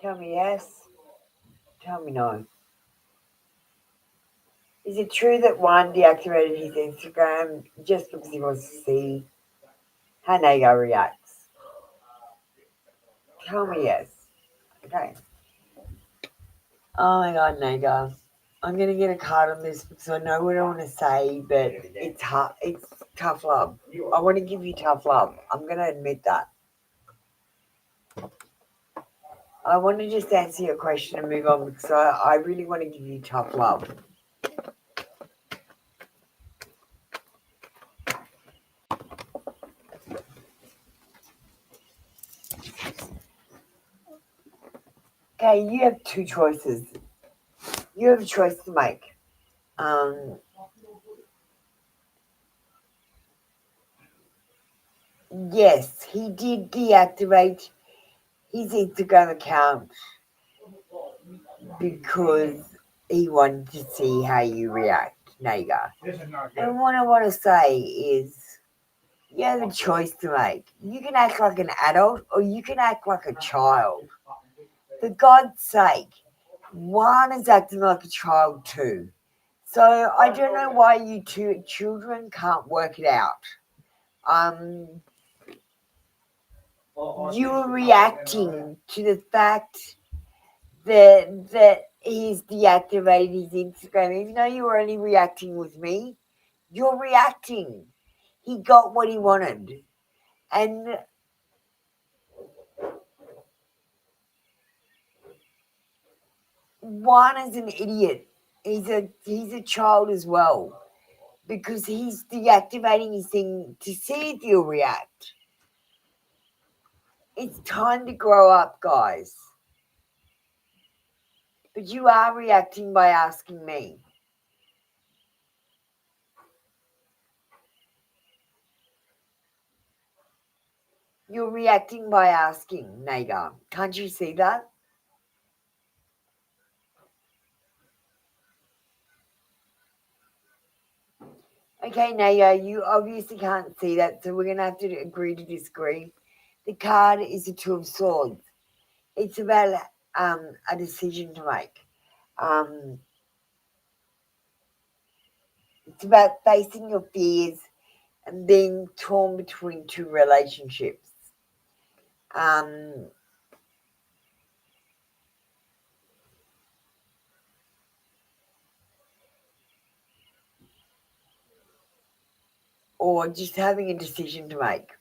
Tell me yes. Tell me no. Is it true that Juan deactivated his Instagram just because he wants to see how Naga reacts? Tell me yes. Okay. Oh my god, Naga. I'm gonna get a card on this because I know what I want to say, but it's hard. It's tough love. I want to give you tough love. I'm gonna admit that. I want to just answer your question and move on because I really want to give you tough love. Okay, you have two choices. You have a choice to make. Yes, he did deactivate his Instagram account because he wanted to see how you react, Naga. And what I want to say is you have a choice to make. You can act like an adult or you can act like a child. For God's sake, Juan is acting like a child too. So I don't know why you two children can't work it out. You are reacting to the fact that he's deactivated his Instagram, even though you were only reacting with me. You're reacting. He got what he wanted, and Juan is an idiot. He's a child as well because he's deactivating his thing to see if you'll react. It's time to grow up, guys. But you are reacting by asking me. You're reacting by asking, Naga. Can't you see that? Okay, Naga, you obviously can't see that, so we're going to have to agree to disagree. The card is the Two of Swords. It's about a decision to make. It's about facing your fears and being torn between two relationships. Or just having a decision to make.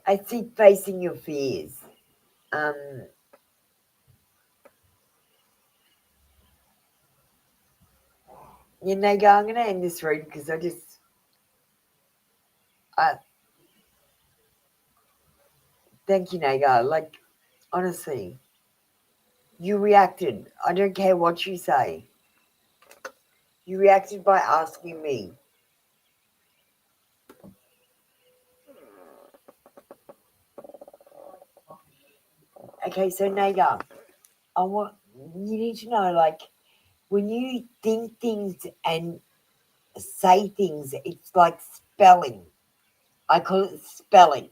I see facing your fears. Yeah, Naga, I'm going to end this read because thank you, Naga. Like, Honestly. You reacted. I don't care what you say. You reacted by asking me. Okay, so Naga, you need to know, like, when you think things and say things, it's like spelling. I call it spelling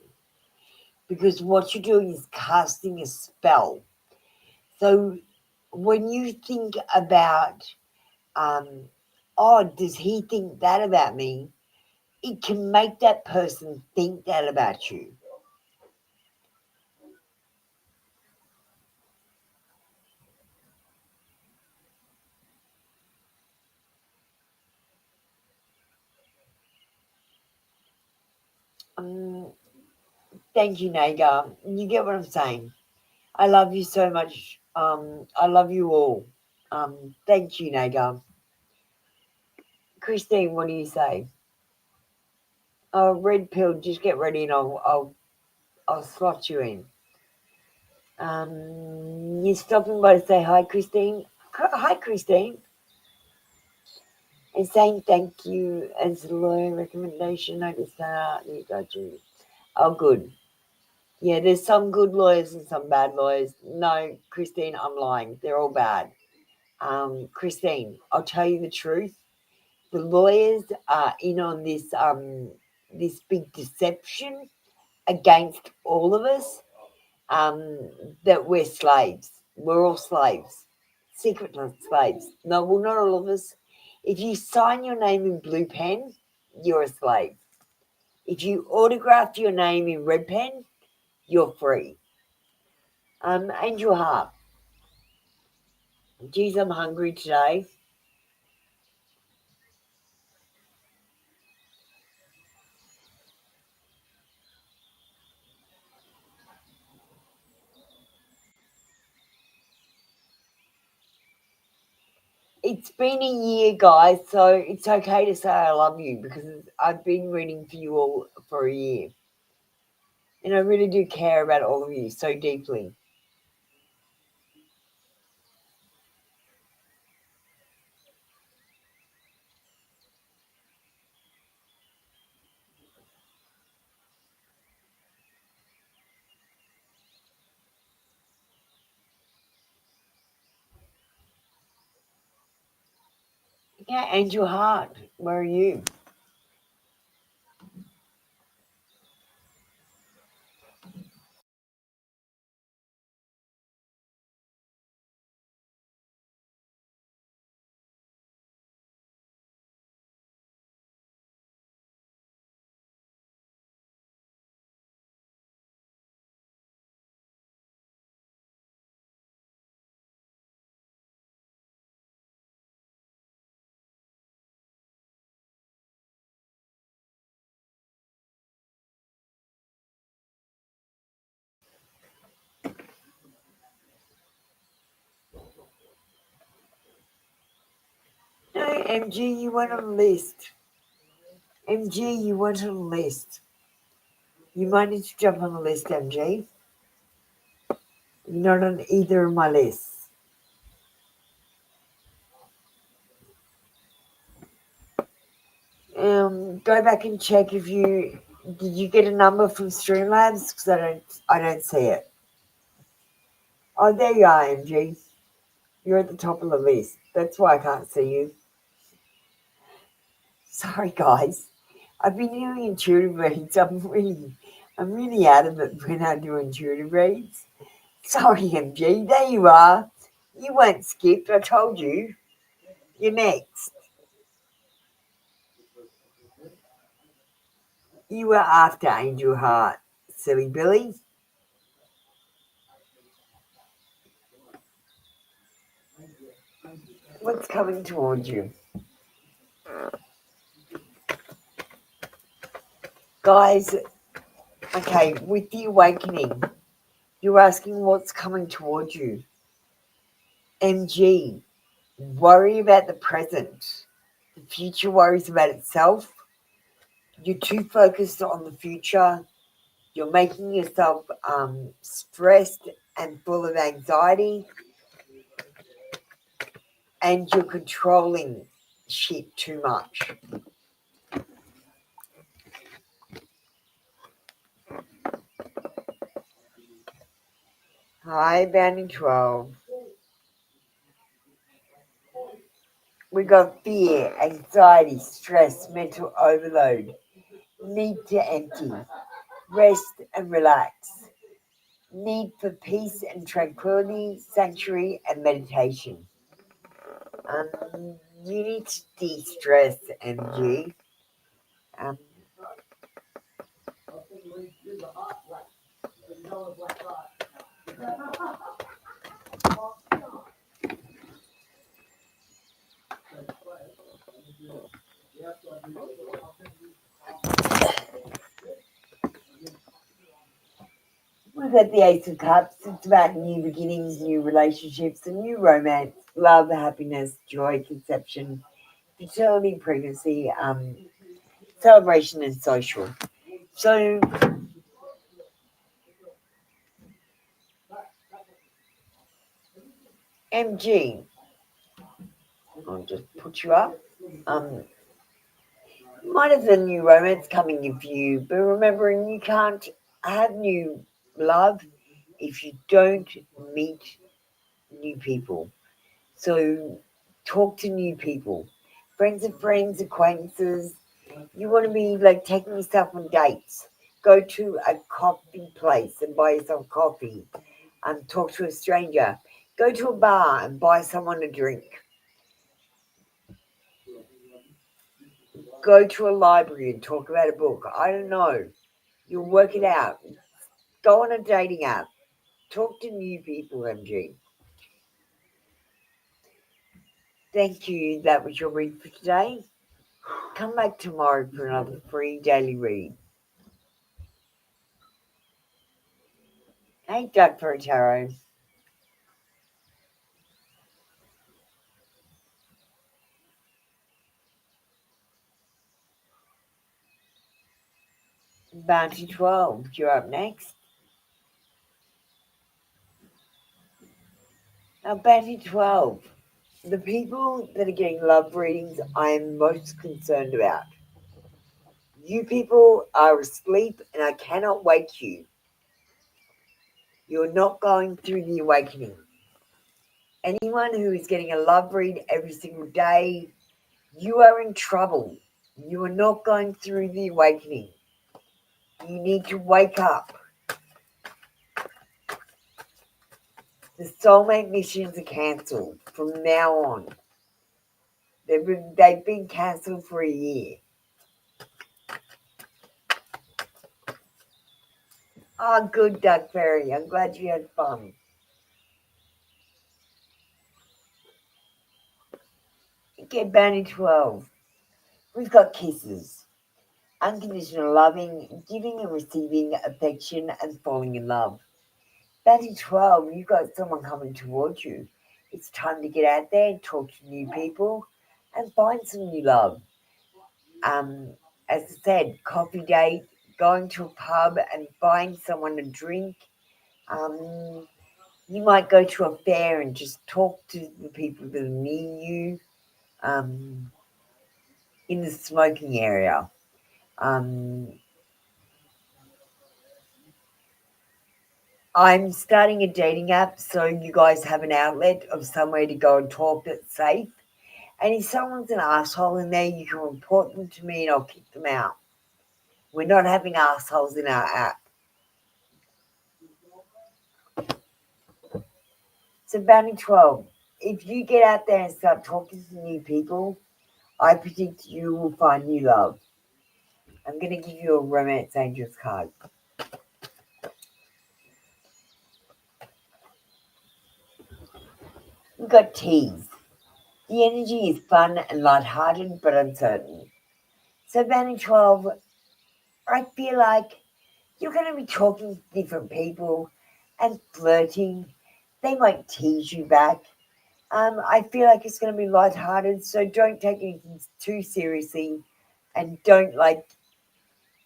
because what you're doing is casting a spell. So when you think about, oh, does he think that about me? It can make that person think that about you. Um, Thank you, Naga. You get what I'm saying. I love you so much. I love you all. Thank you, Naga. Christine, what do you say? Oh, red pill. Just get ready, and I'll slot you in. You're stopping by to say hi, Christine. Hi, Christine. And saying thank you as a lawyer recommendation. Notice that you got you. Oh, good. Yeah, there's some good lawyers and some bad lawyers. No, Christine, I'm lying. They're all bad. Christine, I'll tell you the truth. The lawyers are in on this big deception against all of us. That we're slaves. We're all slaves. Secret slaves. No, well, not all of us. If you sign your name in blue pen, you're a slave. If you autograph your name in red pen, you're free. And your heart. Geez, I'm hungry today. It's been a year, guys, so it's okay to say I love you because I've been reading for you all for a year. And I really do care about all of you so deeply. Yeah, and your heart, where are you? No, MG, you weren't on the list. MG, you weren't on the list. You might need to jump on the list, MG. You're not on either of my lists. Go back and check if you did you get a number from Streamlabs because I don't see it. Oh, there you are, MG. You're at the top of the list. That's why I can't see you. Sorry, guys. I've been doing intuitive reads. I'm really out of it when I do intuitive reads. Sorry, MG. There you are. You weren't skipped. I told you. You're next. You were after Angel Heart, silly Billy. What's coming towards you? Guys, okay, with the awakening, you're asking what's coming towards you. MG, worry about the present. The future worries about itself. You're too focused on the future. You're making yourself stressed and full of anxiety, and you're controlling shit too much. Hi, Bounding 12. We got fear, anxiety, stress, mental overload, need to empty, rest and relax, need for peace and tranquility, sanctuary and meditation. You need to de-stress, MG. Um, We've got the Ace of Cups. It's about new beginnings, new relationships, a new romance, love, happiness, joy, conception, fertility, pregnancy, celebration, and social. So, MG, I'll just put you up. You might have a new romance coming in for you, but remembering you can't have new love if you don't meet new people. So talk to new people, friends of friends, acquaintances. You want to be like taking yourself on dates. Go to a coffee place and buy yourself coffee. Talk to a stranger. Go to a bar and buy someone a drink. Go to a library and talk about a book. I don't know. You'll work it out. Go on a dating app. Talk to new people, MG. Thank you. That was your read for today. Come back tomorrow for another free daily read. Hey, Doug for Tarot. Bounty 12, you're up next. Now, Bounty 12, the people that are getting love readings I am most concerned about. You people are asleep and I cannot wake you. You're not going through the awakening. Anyone who is getting a love read every single day, you are in trouble. You are not going through the awakening. You need to wake up. The soulmate missions are cancelled from now on. They've been cancelled for a year. Oh, good, Doug Fairy. I'm glad you had fun. Okay, Bounty 12. We've got kisses. Unconditional loving, giving and receiving affection and falling in love. Bounty 12, you've got someone coming towards you. It's time to get out there and talk to new people and find some new love. As I said, coffee date, going to a pub and buying someone a drink. You might go to a fair and just talk to the people that are near you in the smoking area. I'm starting a dating app so you guys have an outlet of somewhere to go and talk that's safe. And if someone's an asshole in there, you can report them to me and I'll kick them out. We're not having assholes in our app. So, Bounty 12, if you get out there and start talking to new people, I predict you will find new love. I'm going to give you a Romance Angels card. We've got T's. The energy is fun and lighthearted but uncertain. So, Bounty 12, I feel like you're going to be talking to different people and flirting. They might tease you back. I feel like it's going to be lighthearted, so don't take anything too seriously and don't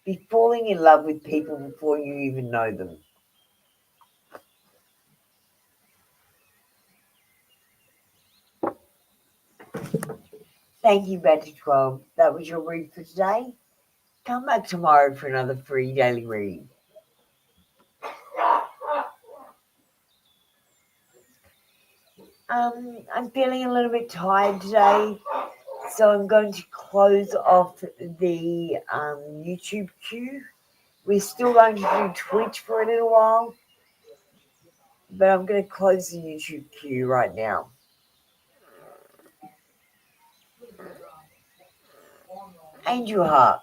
be falling in love with people before you even know them. Thank you, Better 12. That was your read for today. Come back tomorrow for another free daily read. I'm feeling a little bit tired today, so I'm going to close off the YouTube queue. We're still going to do Twitch for a little while, but I'm going to close the YouTube queue right now. Angel Heart.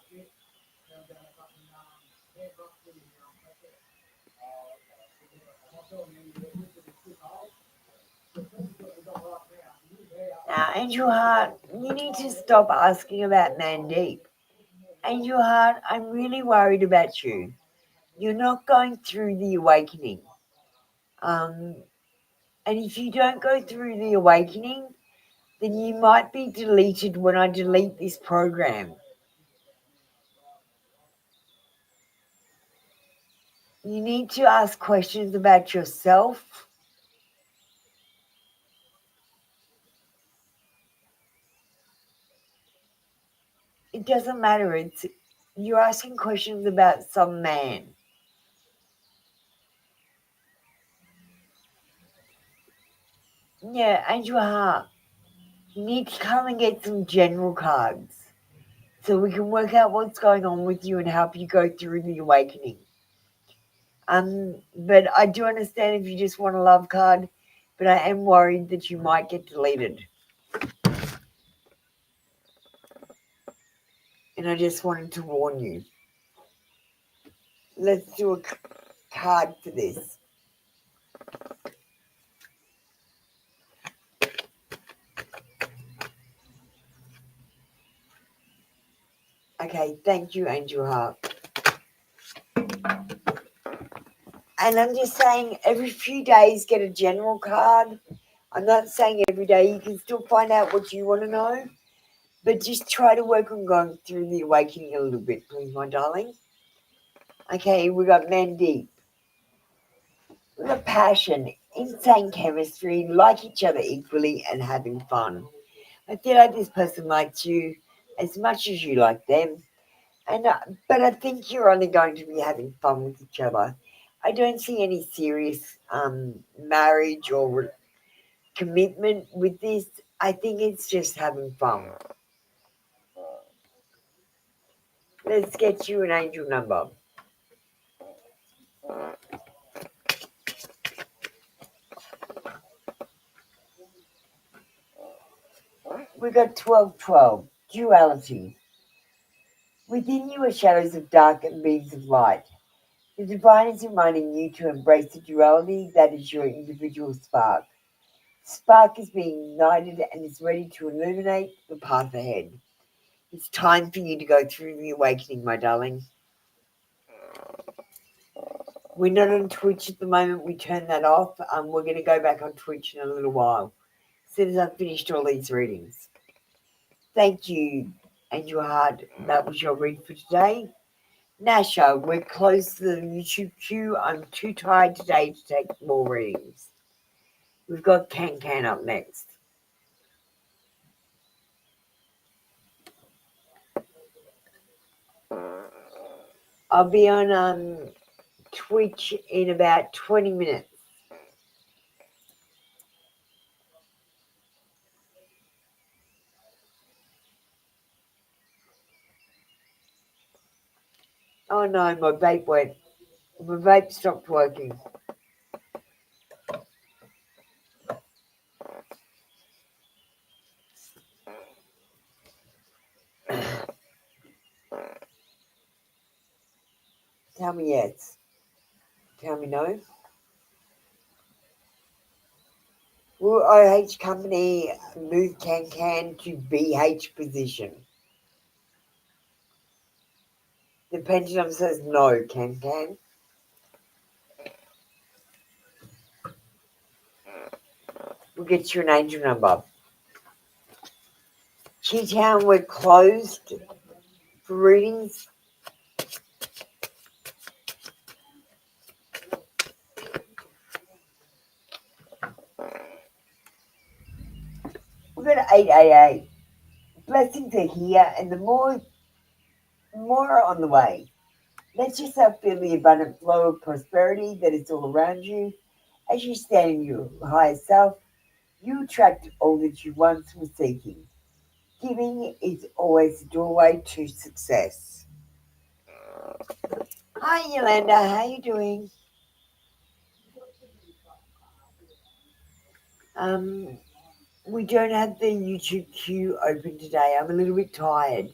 Now, Angel Heart, you need to stop asking about Mandeep. Angel Heart, I'm really worried about you. You're not going through the awakening. And if you don't go through the awakening, then you might be deleted when I delete this program. You need to ask questions about yourself. It doesn't matter. You're asking questions about some man. Yeah, Angel Heart, you need to come and get some general cards so we can work out what's going on with you and help you go through the awakening. But I do understand if you just want a love card, but I am worried that you might get deleted. And I just wanted to warn you. Let's do a card for this. Okay, thank you, Angel Heart. And I'm just saying every few days get a general card. I'm not saying every day. You can still find out what you want to know. But just try to work on going through the awakening a little bit, please, my darling. Okay, we got Mandeep. We got passion, insane chemistry, like each other equally, and having fun. I feel like this person likes you as much as you like them. But I think you're only going to be having fun with each other. I don't see any serious marriage or commitment with this. I think it's just having fun. Let's get you an angel number. We got 1212, duality. Within you are shadows of dark and beams of light. The divine is reminding you to embrace the duality that is your individual spark. Spark is being ignited and is ready to illuminate the path ahead. It's time for you to go through the awakening, my darling. We're not on Twitch at the moment. We turned that off. We're going to go back on Twitch in a little while, as soon as I've finished all these readings. Thank you, Angel Heart. That was your read for today. Nasha, we're close to the YouTube queue. I'm too tired today to take more readings. We've got Can up next. I'll be on Twitch in about 20 minutes. Oh no, my vape went. My vape stopped working. Tell me yes. Tell me no. Will OH company move Can to BH position? The pendulum says no, Can. We'll get you an angel number. Chi-Town, we're closed for readings. We've got 888. blessings are here, and the more are on the way. Let yourself feel the abundant flow of prosperity that is all around you. As you stand in your higher self, you attract all that you once were seeking. Giving is always the doorway to success. Hi, Yolanda. How you doing? Um, we don't have the YouTube queue open today. I'm a little bit tired,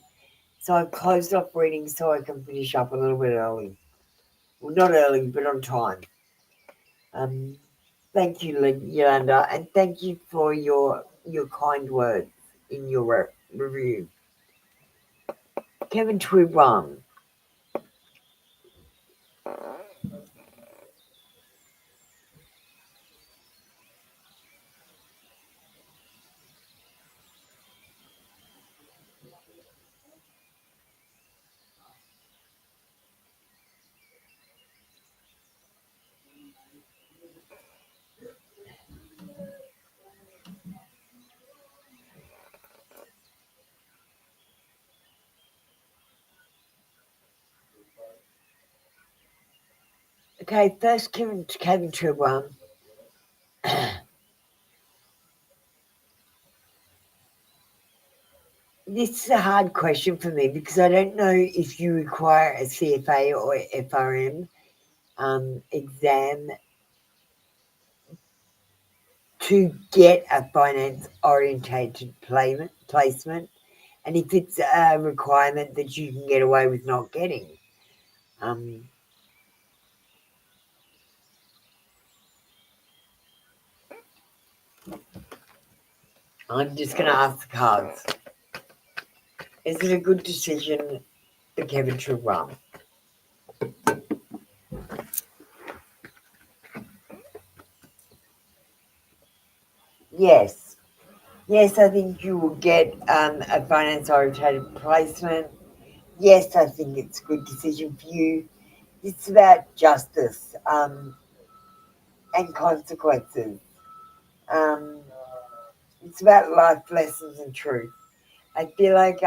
so I've closed off reading so I can finish up a little bit early. Well, not early, but on time. Thank you, Yolanda, and thank you for your kind words in your review. Kevin Twiwan. Okay, first Kevin Twiwan. This is a hard question for me because I don't know if you require a CFA or FRM exam to get a finance orientated placement, and if it's a requirement that you can get away with not getting. I'm just going to ask the cards. Is it a good decision for Kevin to run? Yes. Yes, I think you will get a finance-oriented placement. Yes, I think it's a good decision for you. It's about justice and consequences. Um, it's about life lessons and truth. I feel like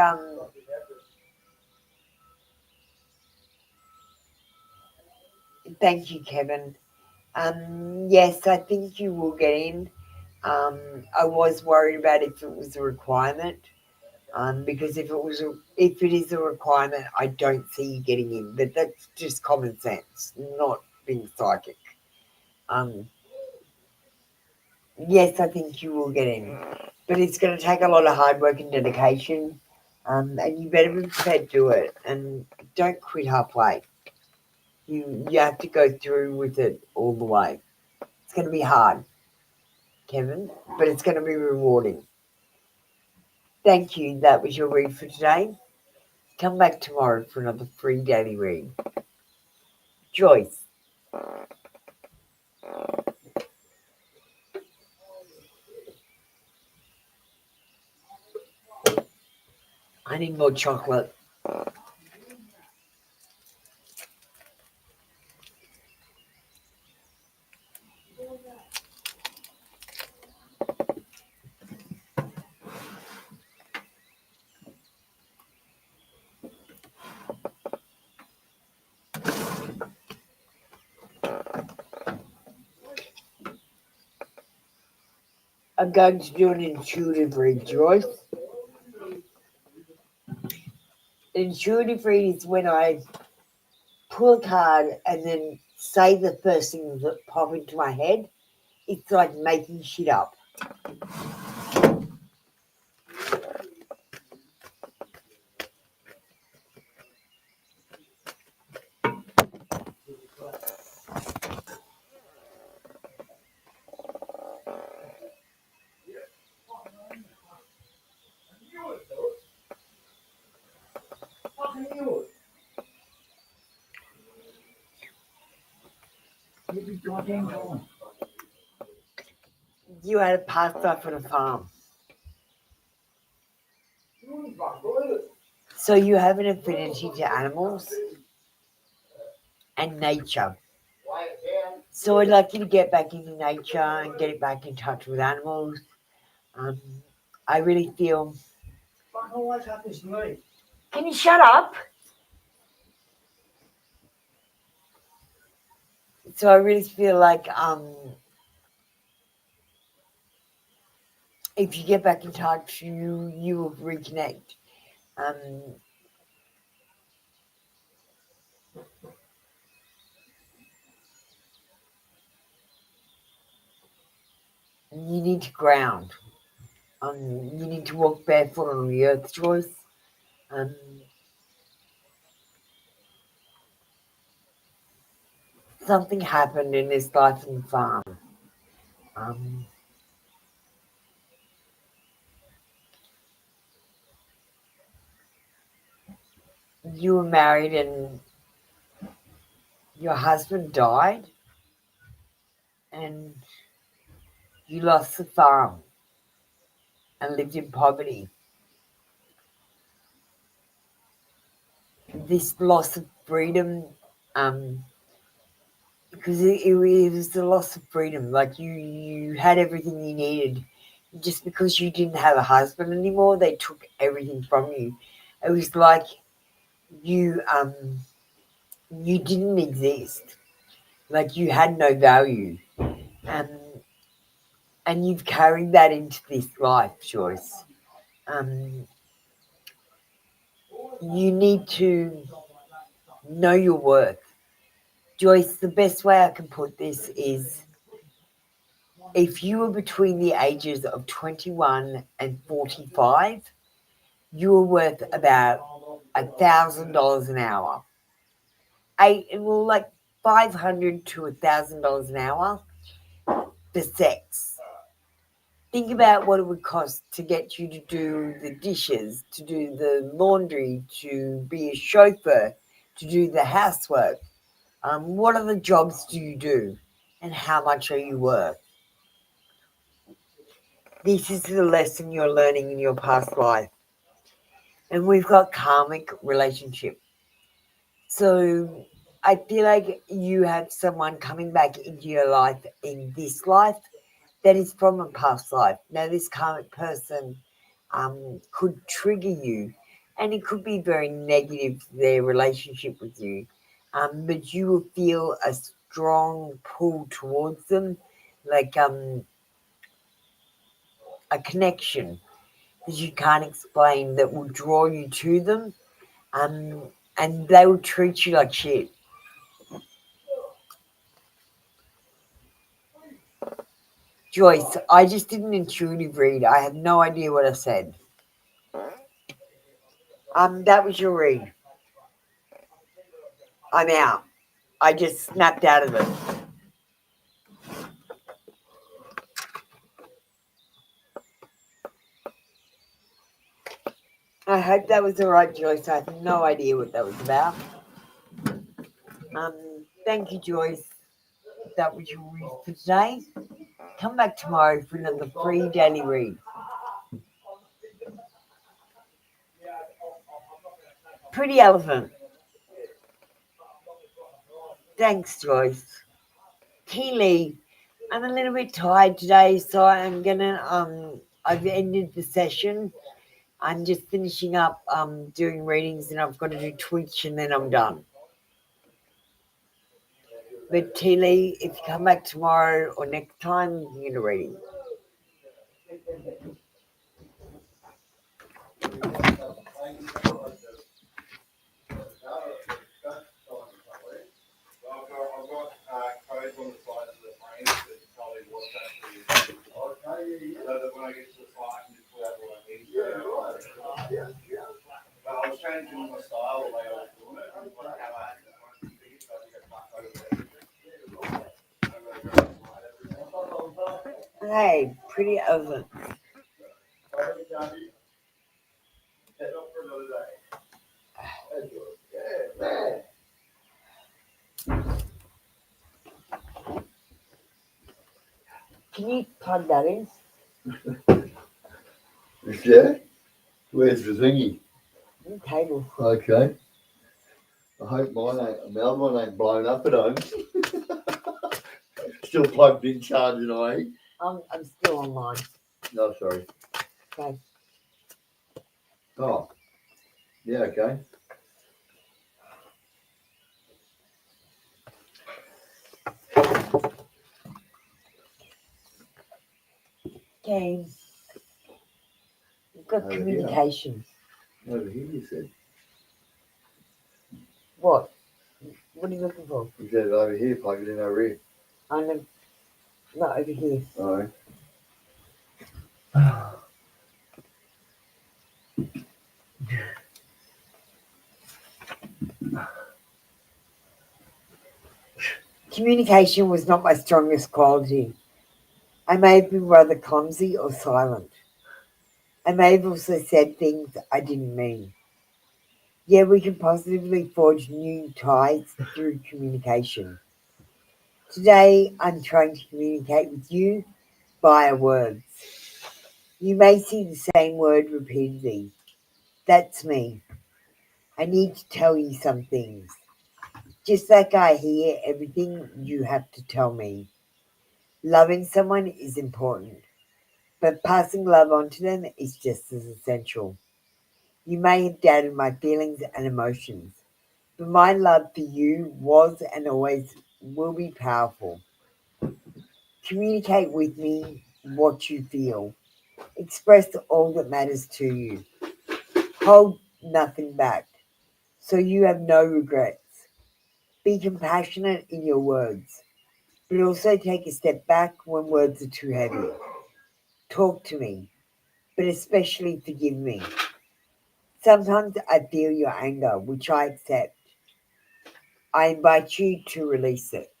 thank you, Kevin. Yes, I think you will get in. I was worried about if it was a requirement, because if it is a requirement, I don't see you getting in. But that's just common sense, not being psychic. Yes, I think you will get in, but it's going to take a lot of hard work and dedication, and you better be prepared to do it. And don't quit halfway. You have to go through with it all the way. It's going to be hard, Kevin, but it's going to be rewarding. Thank you. That was your read for today. Come back tomorrow for another free daily read. Joyce. I need more chocolate. I'm going to do an intuitive read, Joyce. An intuitive read is when I pull a card and then say the first things that pop into my head. It's like making shit up. You had a past life on a farm. So you have an affinity to animals and nature. So I'd like you to get back into nature and get back in touch with animals. I really feel Can you shut up? So I really feel like if you get back in touch, you will reconnect. You need to ground. You need to walk barefoot on the earth, Joyce. Something happened in this life on the farm. You were married and your husband died and you lost the farm and lived in poverty. This loss of freedom, because it was the loss of freedom. Like you had everything you needed. Just because you didn't have a husband anymore, they took everything from you. It was like you didn't exist. Like you had no value. And you've carried that into this life, Joyce. You need to know your worth. Joyce, the best way I can put this is if you were between the ages of 21 and 45, you were worth about $1,000 an hour. Like $500 to $1,000 an hour for sex. Think about what it would cost to get you to do the dishes, to do the laundry, to be a chauffeur, to do the housework. What other jobs do you do? And how much are you worth? This is the lesson you're learning in your past life. And we've got karmic relationship. So I feel like you have someone coming back into your life in this life that is from a past life. Now, this karmic person could trigger you, and it could be very negative, their relationship with you, but you will feel a strong pull towards them, like a connection that you can't explain that will draw you to them, and they will treat you like shit. Joyce, I just did an intuitive read. I have no idea what I said. That was your read. I'm out. I just snapped out of it. I hope that was all right, Joyce. I have no idea what that was about. Thank you, Joyce. That was your read for today. Come back tomorrow for another free daily read. Pretty elephant. Thanks, Joyce. Keely, I'm a little bit tired today, so I'm gonna I've ended the session. I'm just finishing up doing readings, and I've got to do Twitch, and then I'm done. But Keely, if you come back tomorrow or next time, you can get a reading. Hey, pretty elephant. Can you plug that in? Yeah? Where's the thingy? The table. Okay. I hope my other one ain't blown up at home. Still plugged in, charging away. I'm still online. No, sorry. Okay. Oh, yeah, okay. Okay. We've got Over here. communication. Over here, you said. What? What are you looking for? You said over here, plug it in over here. Not over here. All right. Communication was not my strongest quality. I may have been rather clumsy or silent. I may have also said things I didn't mean. Yeah, we can positively forge new ties through communication. Today, I'm trying to communicate with you via words. You may see the same word repeatedly. That's me. I need to tell you some things. Just like I hear everything you have to tell me. Loving someone is important, but passing love on to them is just as essential. You may have doubted my feelings and emotions, but my love for you was and always will be powerful. Communicate with me what you feel. Express all that matters to you. Hold nothing back, so you have no regrets. Be compassionate in your words, but also take a step back when words are too heavy. Talk to me, but especially forgive me. Sometimes I feel your anger, which I accept. I invite you to release it.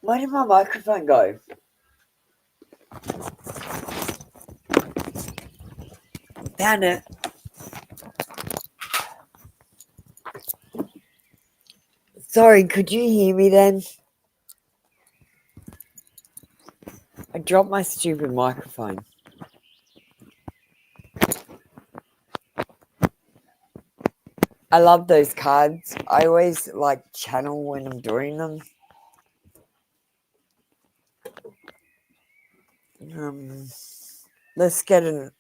Where did my microphone go? Found it. Sorry, could you hear me then? I dropped my stupid microphone. I love those cards. I always like channel when I'm doing them. Let's get an.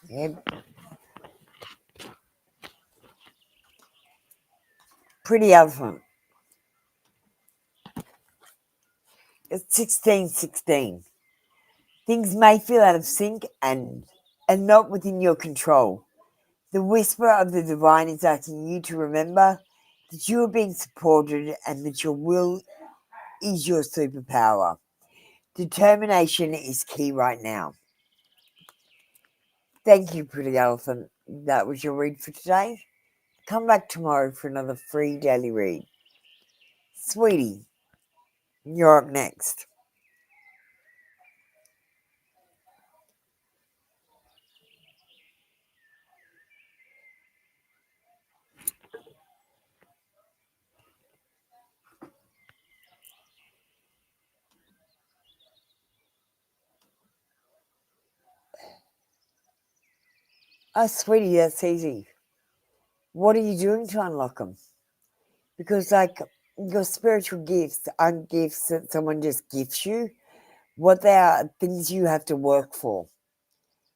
Yep. Pretty elephant. It's 1616. Things may feel out of sync and not within your control. The whisper of the divine is asking you to remember that you are being supported and that your will is your superpower. Determination is key right now. Thank you, pretty elephant. That was your read for today. Come back tomorrow for another free daily read. Sweetie, you're up next. Oh, sweetie, that's easy. What are you doing to unlock them? Because, like, your spiritual gifts aren't gifts that someone just gives you. What they are things you have to work for.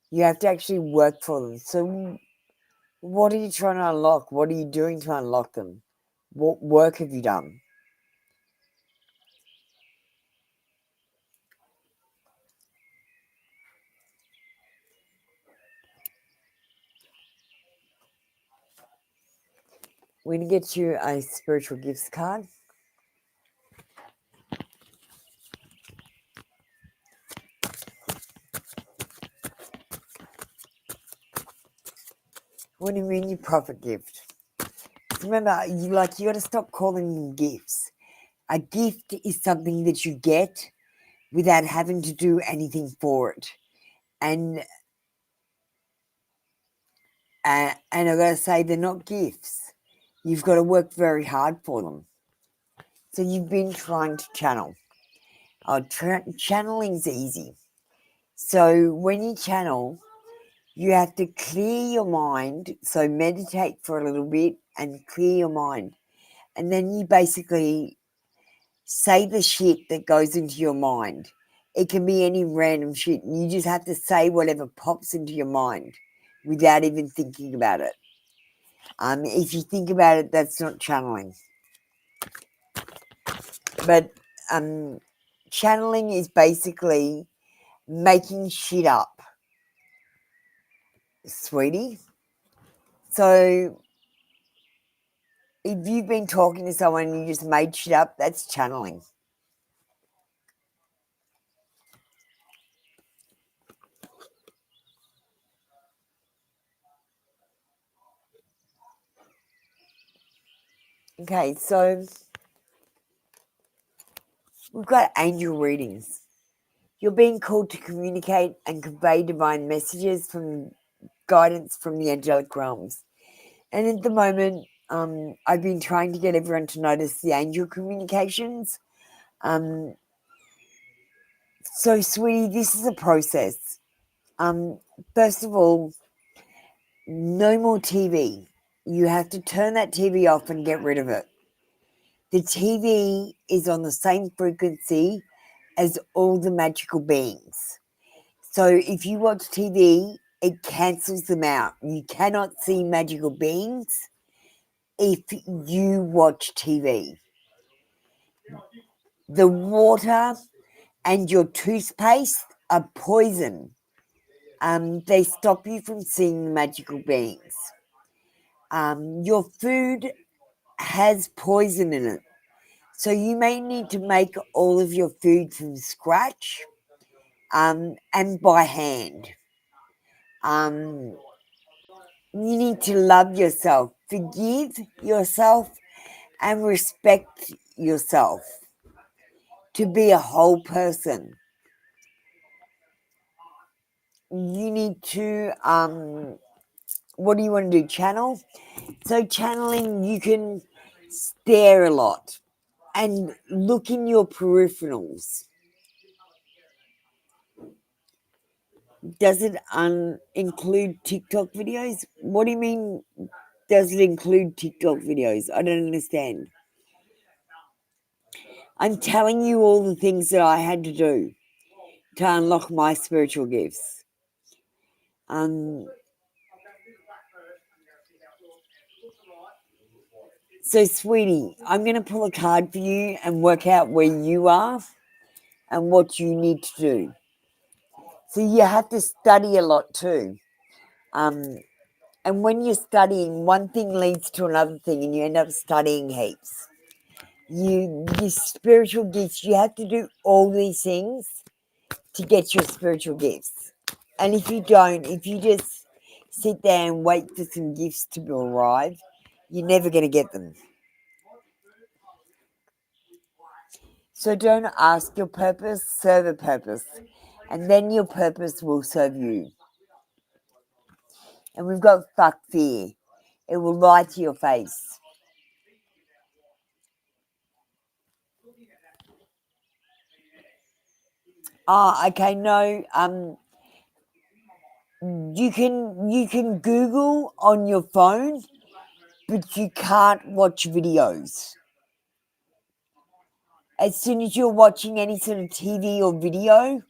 You have to actually work for them. So, what are you trying to unlock? What are you doing to unlock them? What work have you done? We're going to get you a spiritual gifts card. What do you mean, you profit gift? Remember, you got to stop calling them gifts. A gift is something that you get without having to do anything for it. And I gotta say, they're not gifts. You've got to work very hard for them. So you've been trying to channel. Channeling's easy. So when you channel, you have to clear your mind. So meditate for a little bit and clear your mind. And then you basically say the shit that goes into your mind. It can be any random shit. You just have to say whatever pops into your mind without even thinking about it. If you think about it, that's not channeling. But channeling is basically making shit up, sweetie. So if you've been talking to someone and you just made shit up, that's channeling. Okay, so we've got angel readings. You're being called to communicate and convey divine messages from guidance from the angelic realms. And at the moment, I've been trying to get everyone to notice the angel communications. So, sweetie, this is a process. First of all, no more TV. You have to turn that TV off and get rid of it. The TV is on the same frequency as all the magical beings. So if you watch TV, it cancels them out. You cannot see magical beings if you watch TV. The water and your toothpaste are poison. They stop you from seeing the magical beings. Your food has poison in it. So you may need to make all of your food from scratch and by hand. You need to love yourself, forgive yourself, and respect yourself to be a whole person. You need to, what do you want to do? Channel? So, channeling, you can stare a lot and look in your peripherals. Does it include TikTok videos? What do you mean, does it include TikTok videos? I don't understand. I'm telling you all the things that I had to do to unlock my spiritual gifts. So, sweetie, I'm going to pull a card for you and work out where you are and what you need to do. So you have to study a lot too. And when you're studying, one thing leads to another thing and you end up studying heaps. Your spiritual gifts, you have to do all these things to get your spiritual gifts. And if you don't, if you just sit there and wait for some gifts to arrive, you're never going to get them. So don't ask your purpose, serve a purpose. And then your purpose will serve you. And we've got fuck fear. It will lie to your face. Okay, no. You can Google on your phone, but you can't watch videos. As soon as you're watching any sort of TV or video,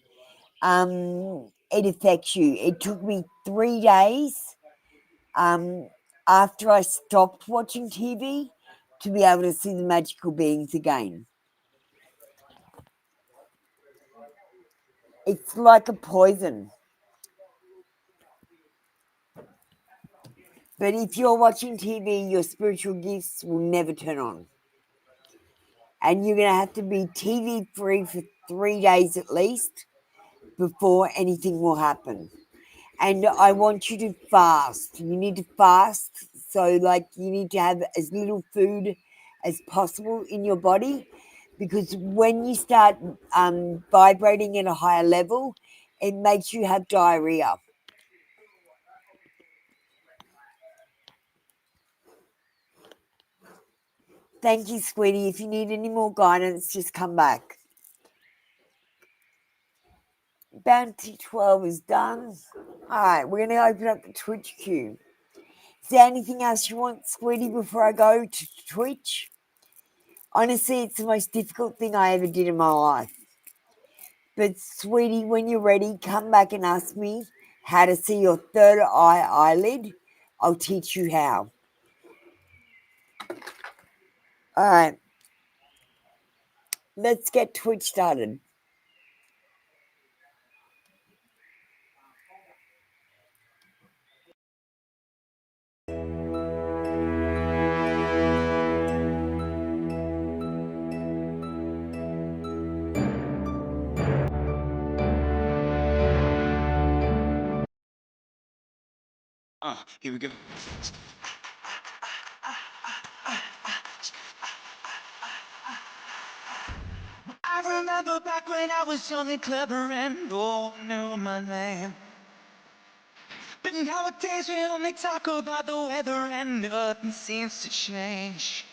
it affects you. It took me 3 days after I stopped watching TV to be able to see the magical beings again. It's like a poison. But if you're watching TV, your spiritual gifts will never turn on. And you're going to have to be TV free for 3 days at least before anything will happen. And I want you to fast. You need to fast. So, like, you need to have as little food as possible in your body. Because when you start vibrating at a higher level, it makes you have diarrhea. Thank you, sweetie. If you need any more guidance, just come back. Bounty 12 is done. Alright, we're going to open up the Twitch queue. Is there anything else you want, sweetie, before I go to Twitch? Honestly, it's the most difficult thing I ever did in my life. But, sweetie, when you're ready, come back and ask me how to see your third eye eyelid. I'll teach you how. Alright, let's get Twitch started. Here we go. I remember back when I was young and clever and all knew my name. But nowadays we only talk about the weather and nothing seems to change.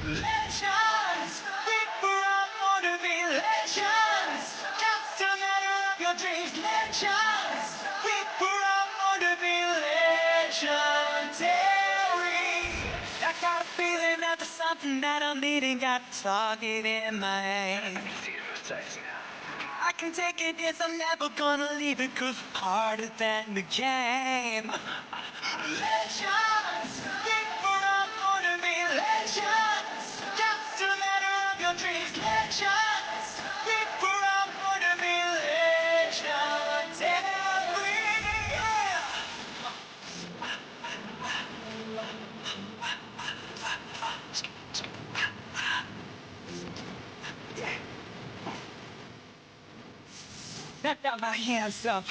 Legends, we were all born to be legends. Just a matter of your dreams. Legends, we were all born to be legendary. I got a feeling that there's something that I'm needing. Got a target in my aim. I can take it, yes, I'm never gonna leave it, 'cause harder than the game. Legends, we were all born to be legends. Just a matter of your dreams. Legends, we were all born to be legendary. Yeah. Now my hands up.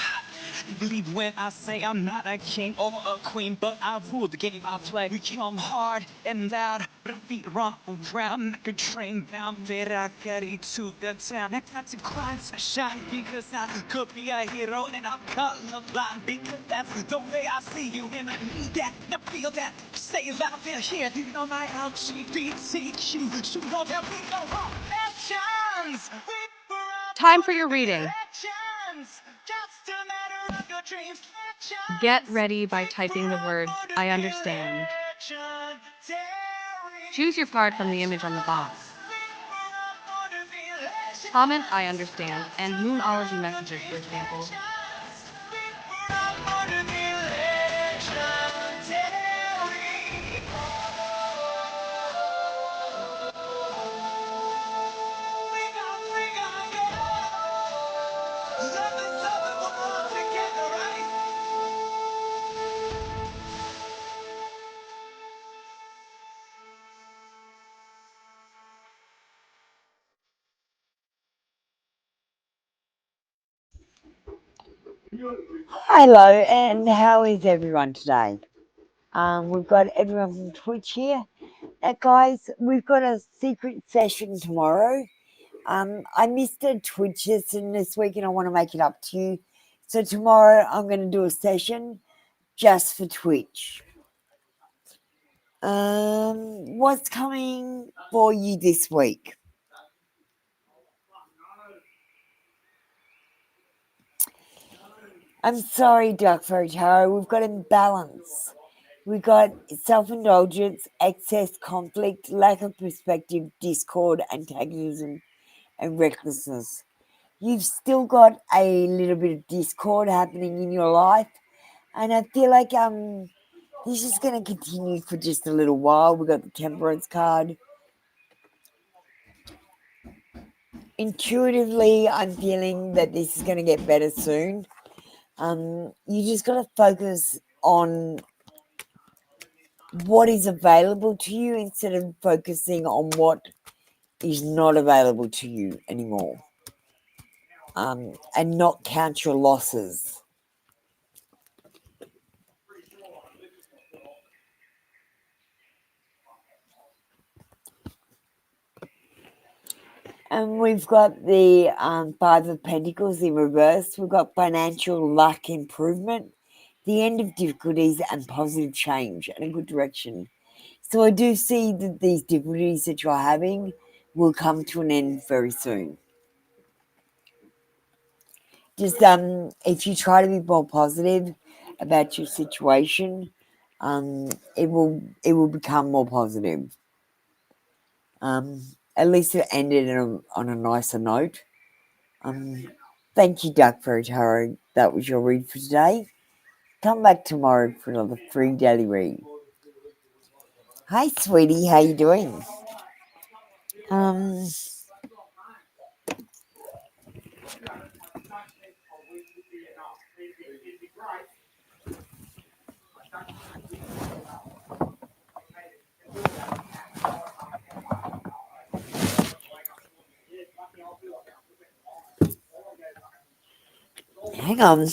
Believe when I say I'm not a king or a queen, but I rule the game I play. We come hard and loud, but feet run around like a train bound. That I got it to the town. I got to climb to shine because I could be a hero and I'm colorblind because that's the way I see you and I need that. I feel that. Say it loud there, here. You know my LGBTQ. Shoot all that we go wrong. Legends. Time for your reading. Just a matter of your dreams. Get ready by typing the words, I understand. Choose your card from the image on the box. Comment, I understand, and Moonology messages, for example. Hello, and how is everyone today? We've got everyone from Twitch here. Now, guys, we've got a secret session tomorrow. I missed a Twitch session this week, and I want to make it up to you. So tomorrow, I'm going to do a session just for Twitch. What's coming for you this week? I'm sorry, Dark Fairy Tarot. We've got imbalance. We've got self-indulgence, excess conflict, lack of perspective, discord, antagonism, and recklessness. You've still got a little bit of discord happening in your life, and I feel like this is going to continue for just a little while. We've got the Temperance card. Intuitively, I'm feeling that this is going to get better soon. You just got to focus on what is available to you instead of focusing on what is not available to you anymore. And not count your losses. And we've got the Five of Pentacles in reverse. We've got financial luck improvement, the end of difficulties, and positive change and a good direction. So I do see that these difficulties that you're having will come to an end very soon. Just if you try to be more positive about your situation, it will become more positive. At least it ended on a nicer note. Thank you, Duck Fairy Tarot. That was your read for today. Come back tomorrow for another free daily read. Hi, sweetie. How you doing? Hang on.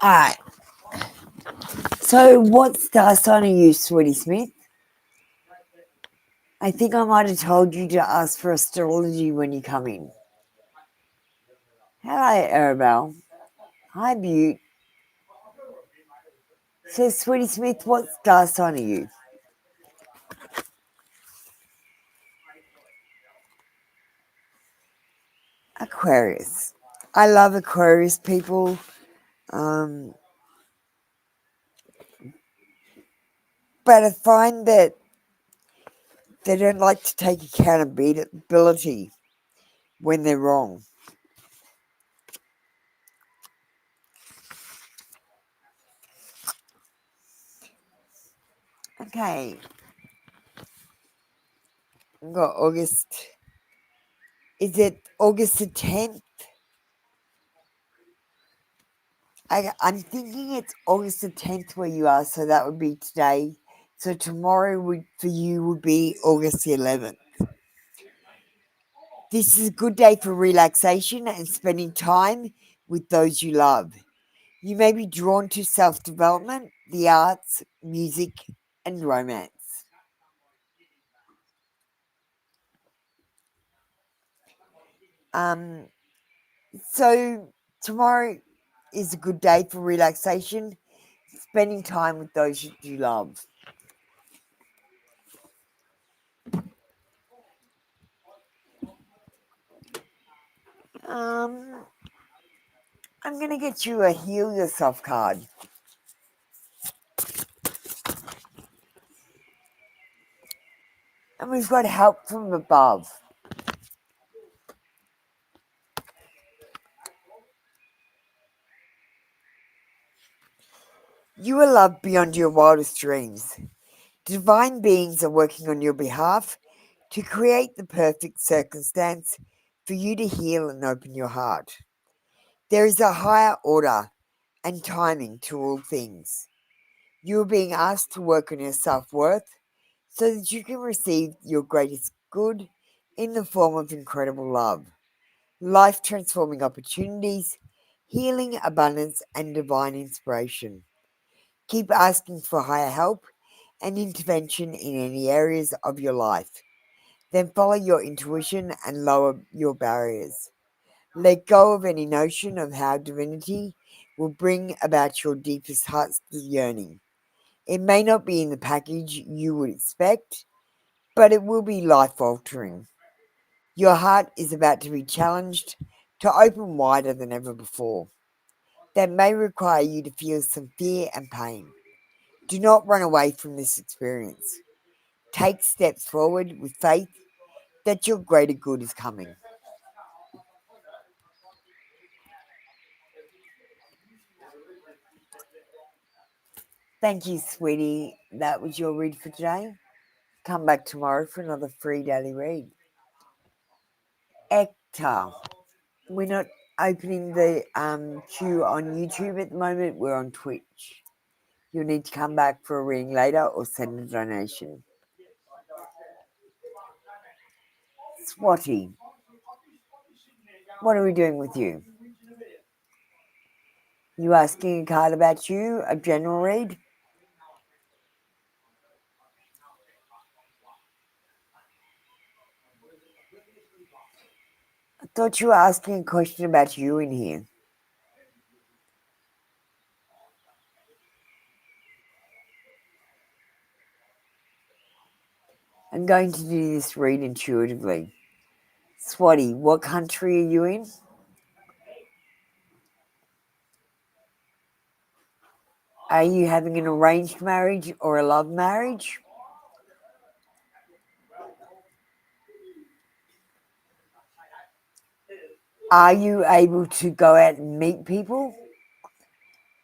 Alright. So what star sign are you, Sweetie Smith? I think I might have told you to ask for astrology when you come in. Hello, Arabelle. Hi, Butte. So, Sweetie Smith, what star sign are you? Aquarius. I love Aquarius people. But I find that they don't like to take accountability when they're wrong. Okay. We've got August. Is it August the 10th? I'm thinking it's August the 10th where you are, so that would be today. So tomorrow for you would be August the 11th. This is a good day for relaxation and spending time with those you love. You may be drawn to self-development, the arts, music, and romance. So tomorrow is a good day for relaxation, spending time with those you love. I'm going to get you a Heal Yourself card. And we've got help from above. You are loved beyond your wildest dreams. Divine beings are working on your behalf to create the perfect circumstance for you to heal and open your heart. There is a higher order and timing to all things. You are being asked to work on your self-worth so that you can receive your greatest good in the form of incredible love, life-transforming opportunities, healing, abundance, and divine inspiration. Keep asking for higher help and intervention in any areas of your life. Then follow your intuition and lower your barriers. Let go of any notion of how divinity will bring about your deepest heart's yearning. It may not be in the package you would expect, but it will be life-altering. Your heart is about to be challenged to open wider than ever before. That may require you to feel some fear and pain. Do not run away from this experience. Take steps forward with faith that your greater good is coming. Thank you, sweetie. That was your read for today. Come back tomorrow for another free daily read. Ecta. We're not opening the queue on YouTube at the moment. We're on Twitch. You'll need to come back for a reading later or send a donation. Swati. What are we doing with you? You asking a card about you, a general read? I thought you were asking a question about you in here. I'm going to do this read intuitively. Swati, what country are you in? Are you having an arranged marriage or a love marriage? Are you able to go out and meet people?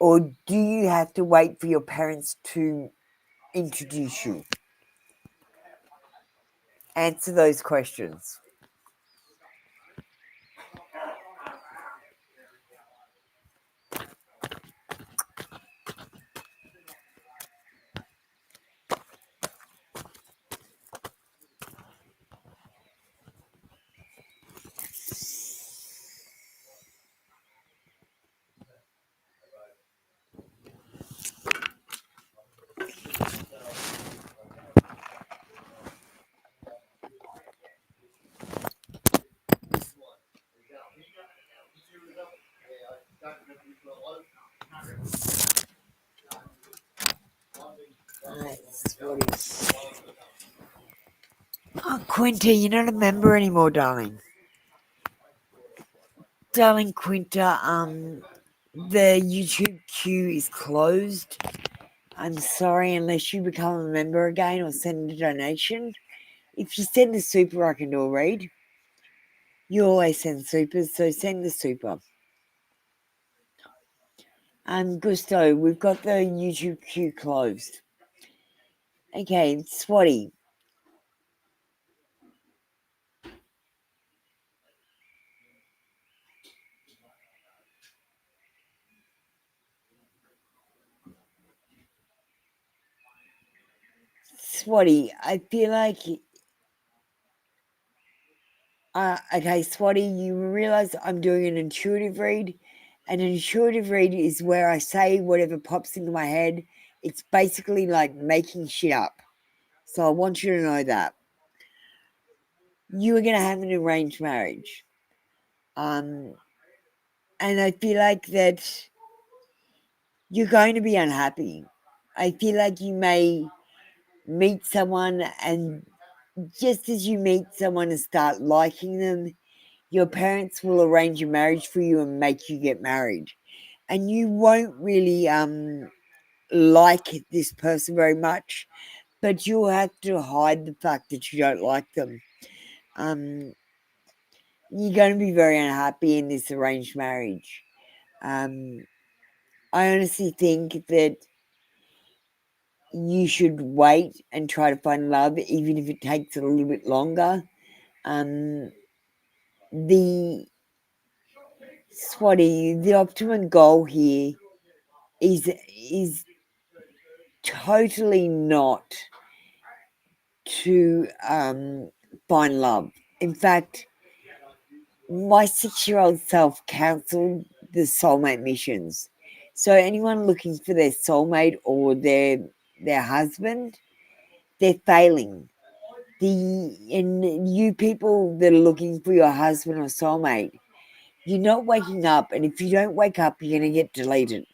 Or do you have to wait for your parents to introduce you? Answer those questions. Oh, Quinta, you're not a member anymore, darling. Darling Quinta, the YouTube queue is closed. I'm sorry, unless you become a member again or send a donation. If you send a super, I can do a read. You always send supers, so send the super. Gusto, we've got the YouTube queue closed. Okay, Swati. Swati, I feel like okay, Swati, you realize I'm doing an intuitive read. An intuitive read is where I say whatever pops into my head. It's basically like making shit up. So I want you to know that. You are going to have an arranged marriage. And I feel like that you're going to be unhappy. I feel like you may meet someone, and just as you meet someone and start liking them, your parents will arrange a marriage for you and make you get married. And you won't really like this person very much, but you'll have to hide the fact that you don't like them. You're going to be very unhappy in this arranged marriage. I honestly think that you should wait and try to find love, even if it takes a little bit longer. The Swati, the optimum goal here is totally not to find love. In fact, my 6-year-old self cancelled the soulmate missions. So anyone looking for their soulmate or their husband, they're failing. And you people that are looking for your husband or soulmate, you're not waking up, and if you don't wake up, you're gonna get deleted.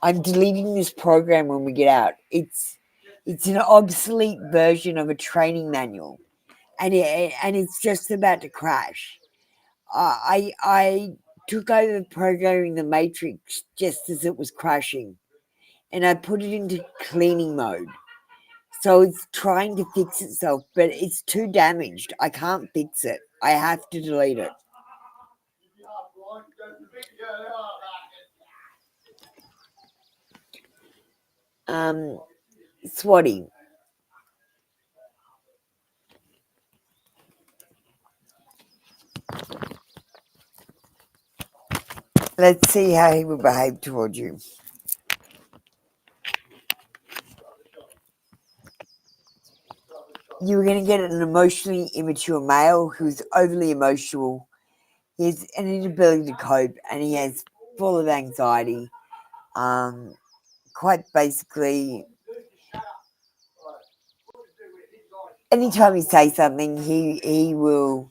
I'm deleting this program when we get out. It's an obsolete version of a training manual, and it's just about to crash. I took over programming the Matrix just as it was crashing, and I put it into cleaning mode. So it's trying to fix itself, but it's too damaged. I can't fix it. I have to delete it. Swati. Let's see how he will behave towards you. You're going to get an emotionally immature male who's overly emotional. He has an inability to cope, and he has full of anxiety. Quite basically, anytime you say something, he will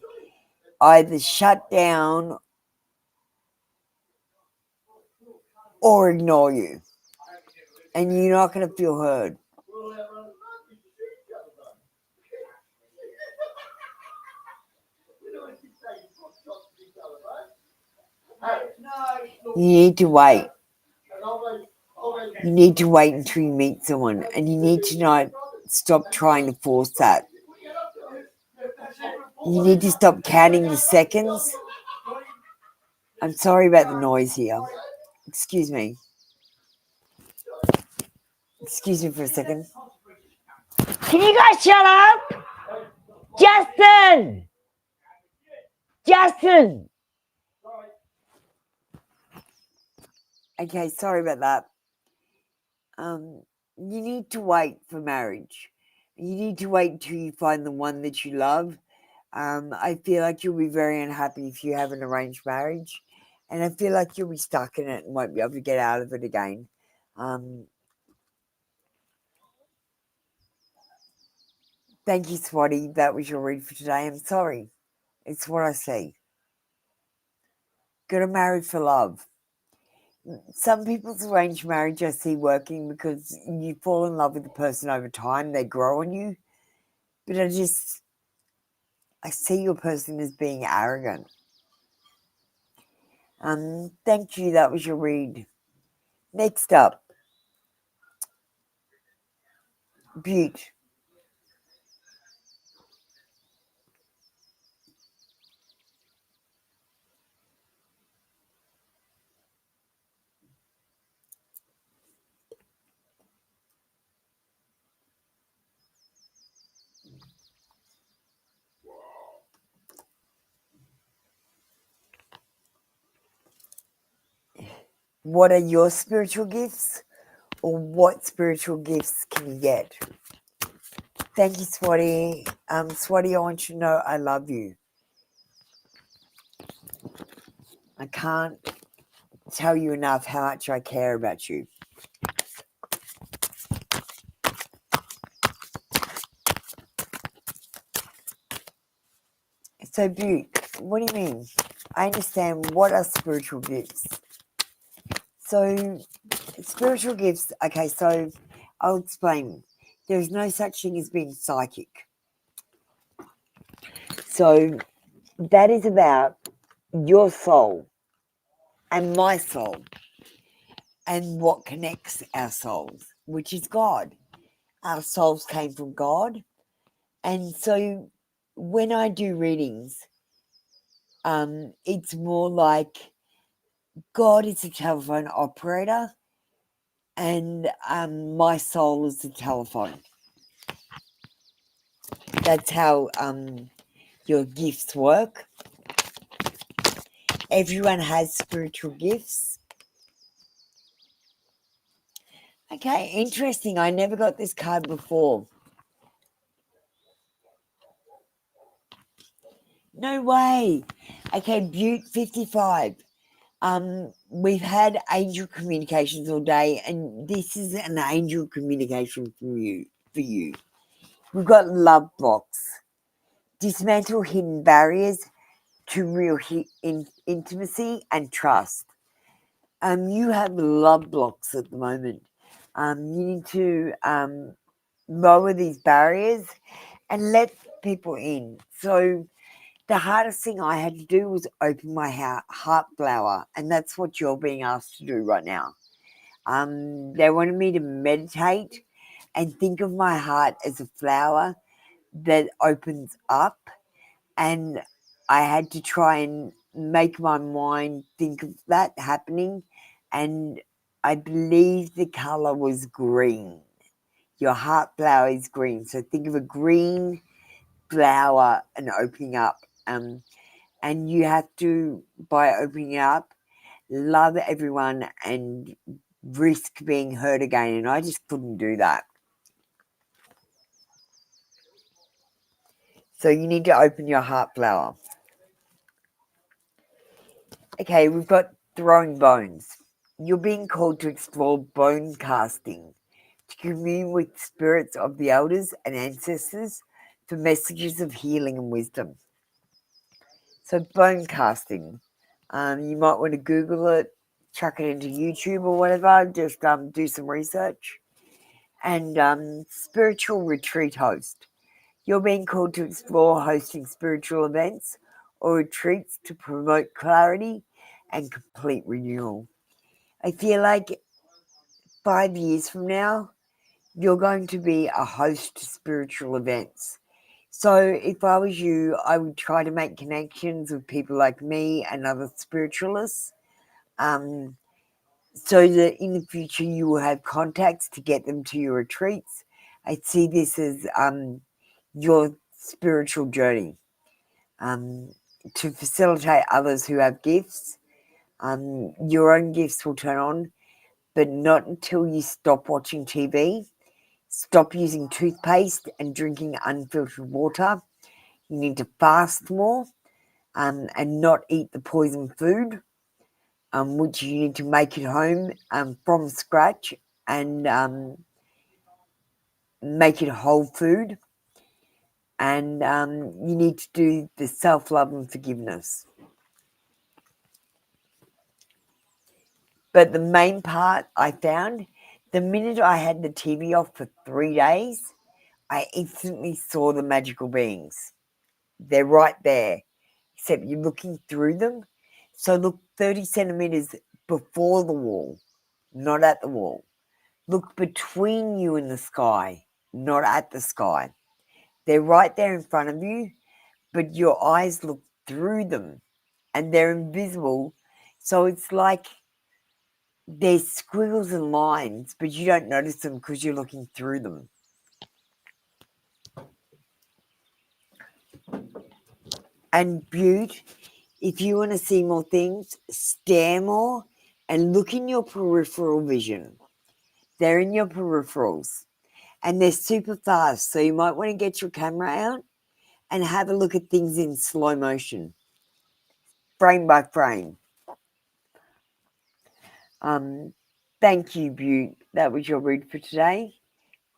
either shut down or ignore you, and you're not going to feel heard. You need to wait. You need to wait until you meet someone, and you need to not stop trying to force that. You need to stop counting the seconds. I'm sorry about the noise here. Excuse me. Excuse me for a second. Can you guys shut up? Justin! Justin! Okay, sorry about that. You need to wait for marriage. You need to wait until you find the one that you love. I feel like you'll be very unhappy if you have an arranged marriage, and I feel like you'll be stuck in it and won't be able to get out of it again. Thank you, Swati. That was your read for today. I'm sorry. It's what I see. Got married for love. Some people's arranged marriage I see working because you fall in love with the person over time. They grow on you. But I see your person as being arrogant. Thank you. That was your read. Next up, Butte. What are your spiritual gifts? Or what spiritual gifts can you get? Thank you, Swati. Swati, I want you to know I love you. I can't tell you enough how much I care about you. So, Butte, what do you mean? I understand what are spiritual gifts. So, spiritual gifts, okay, so I'll explain. There's no such thing as being psychic. So, that is about your soul and my soul and what connects our souls, which is God. Our souls came from God. And so, when I do readings, it's more like God is a telephone operator and my soul is the telephone. That's how your gifts work. Everyone has spiritual gifts. Okay, interesting. I never got this card before. No way. Okay, Butte 55. We've had angel communications all day, and this is an angel communication from you for you. We've got love blocks. Dismantle hidden barriers to real intimacy and trust. You have love blocks at the moment. You need to lower these barriers and let people in. So the hardest thing I had to do was open my heart flower, and that's what you're being asked to do right now. They wanted me to meditate and think of my heart as a flower that opens up, and I had to try and make my mind think of that happening, and I believe the color was green. Your heart flower is green, so think of a green flower and opening up. And you have to, by opening up, love everyone and risk being hurt again. And I just couldn't do that. So you need to open your heart flower. Okay, we've got throwing bones. You're being called to explore bone casting, to commune with spirits of the elders and ancestors for messages of healing and wisdom. So bone casting. You might want to Google it, chuck it into YouTube or whatever, just do some research. And spiritual retreat host. You're being called to explore hosting spiritual events or retreats to promote clarity and complete renewal. I feel like 5 years from now, you're going to be a host to spiritual events. So if I was you, I would try to make connections with people like me and other spiritualists, so that in the future you will have contacts to get them to your retreats. I see this as your spiritual journey, to facilitate others who have gifts. Your own gifts will turn on, but not until you stop watching TV, stop using toothpaste and drinking unfiltered water. You need to fast more, and not eat the poison food, which you need to make at home from scratch, and make it whole food. And you need to do the self-love and forgiveness. But the main part I found, the minute I had the TV off for 3 days, I instantly saw the magical beings. They're right there, except you're looking through them. So look 30 centimeters before the wall, not at the wall. Look between you and the sky, not at the sky. They're right there in front of you, but your eyes look through them and they're invisible. So it's like there's squiggles and lines, but you don't notice them because you're looking through them. And Butte, if you want to see more things, stare more and look in your peripheral vision. They're in your peripherals and they're super fast. So you might want to get your camera out and have a look at things in slow motion, frame by frame. Thank you, Butte. That was your read for today.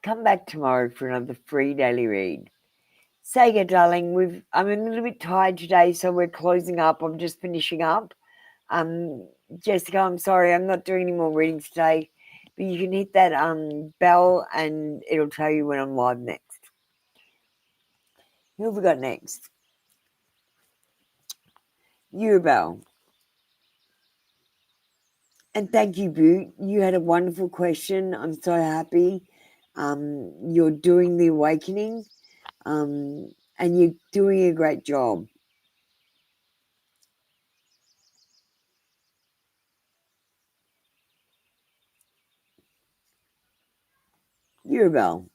Come back tomorrow for another free daily read. Sega, darling, I'm a little bit tired today, so we're closing up. I'm just finishing up. Jessica, I'm sorry, I'm not doing any more readings today, but you can hit that bell and it'll tell you when I'm live next. Who have we got next? Bell. And thank you, Boot. You had a wonderful question. I'm so happy. You're doing the awakening, and you're doing a great job. Bell.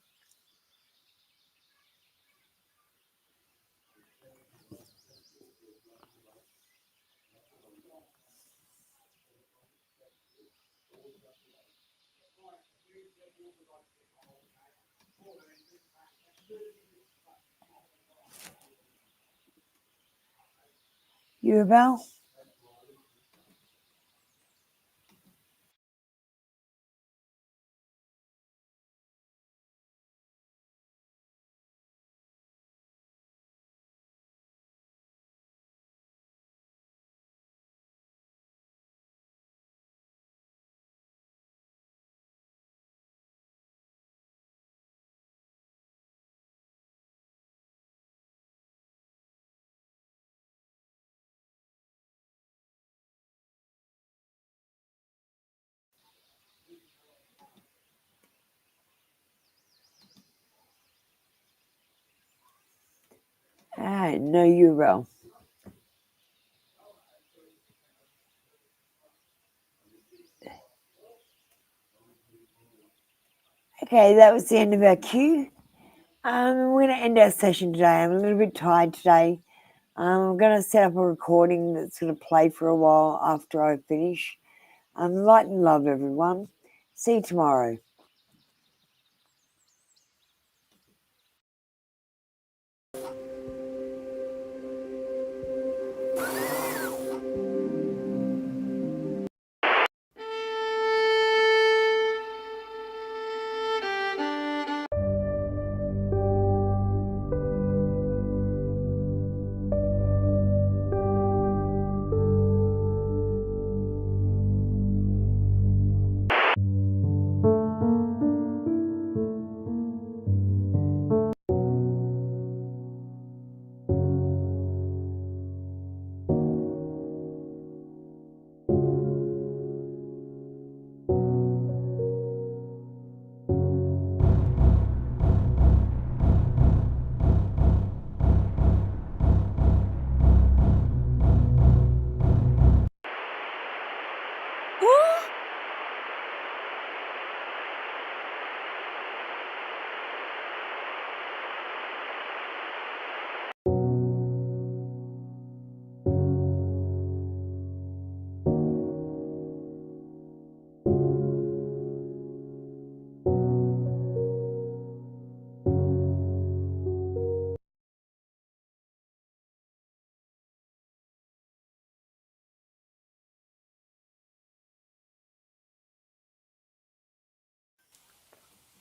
Bell. No, Bell. Okay, that was the end of our queue. We're going to end our session today. I'm a little bit tired today. I'm going to set up a recording that's going to play for a while after I finish. Light and love, everyone. See you tomorrow. Woo!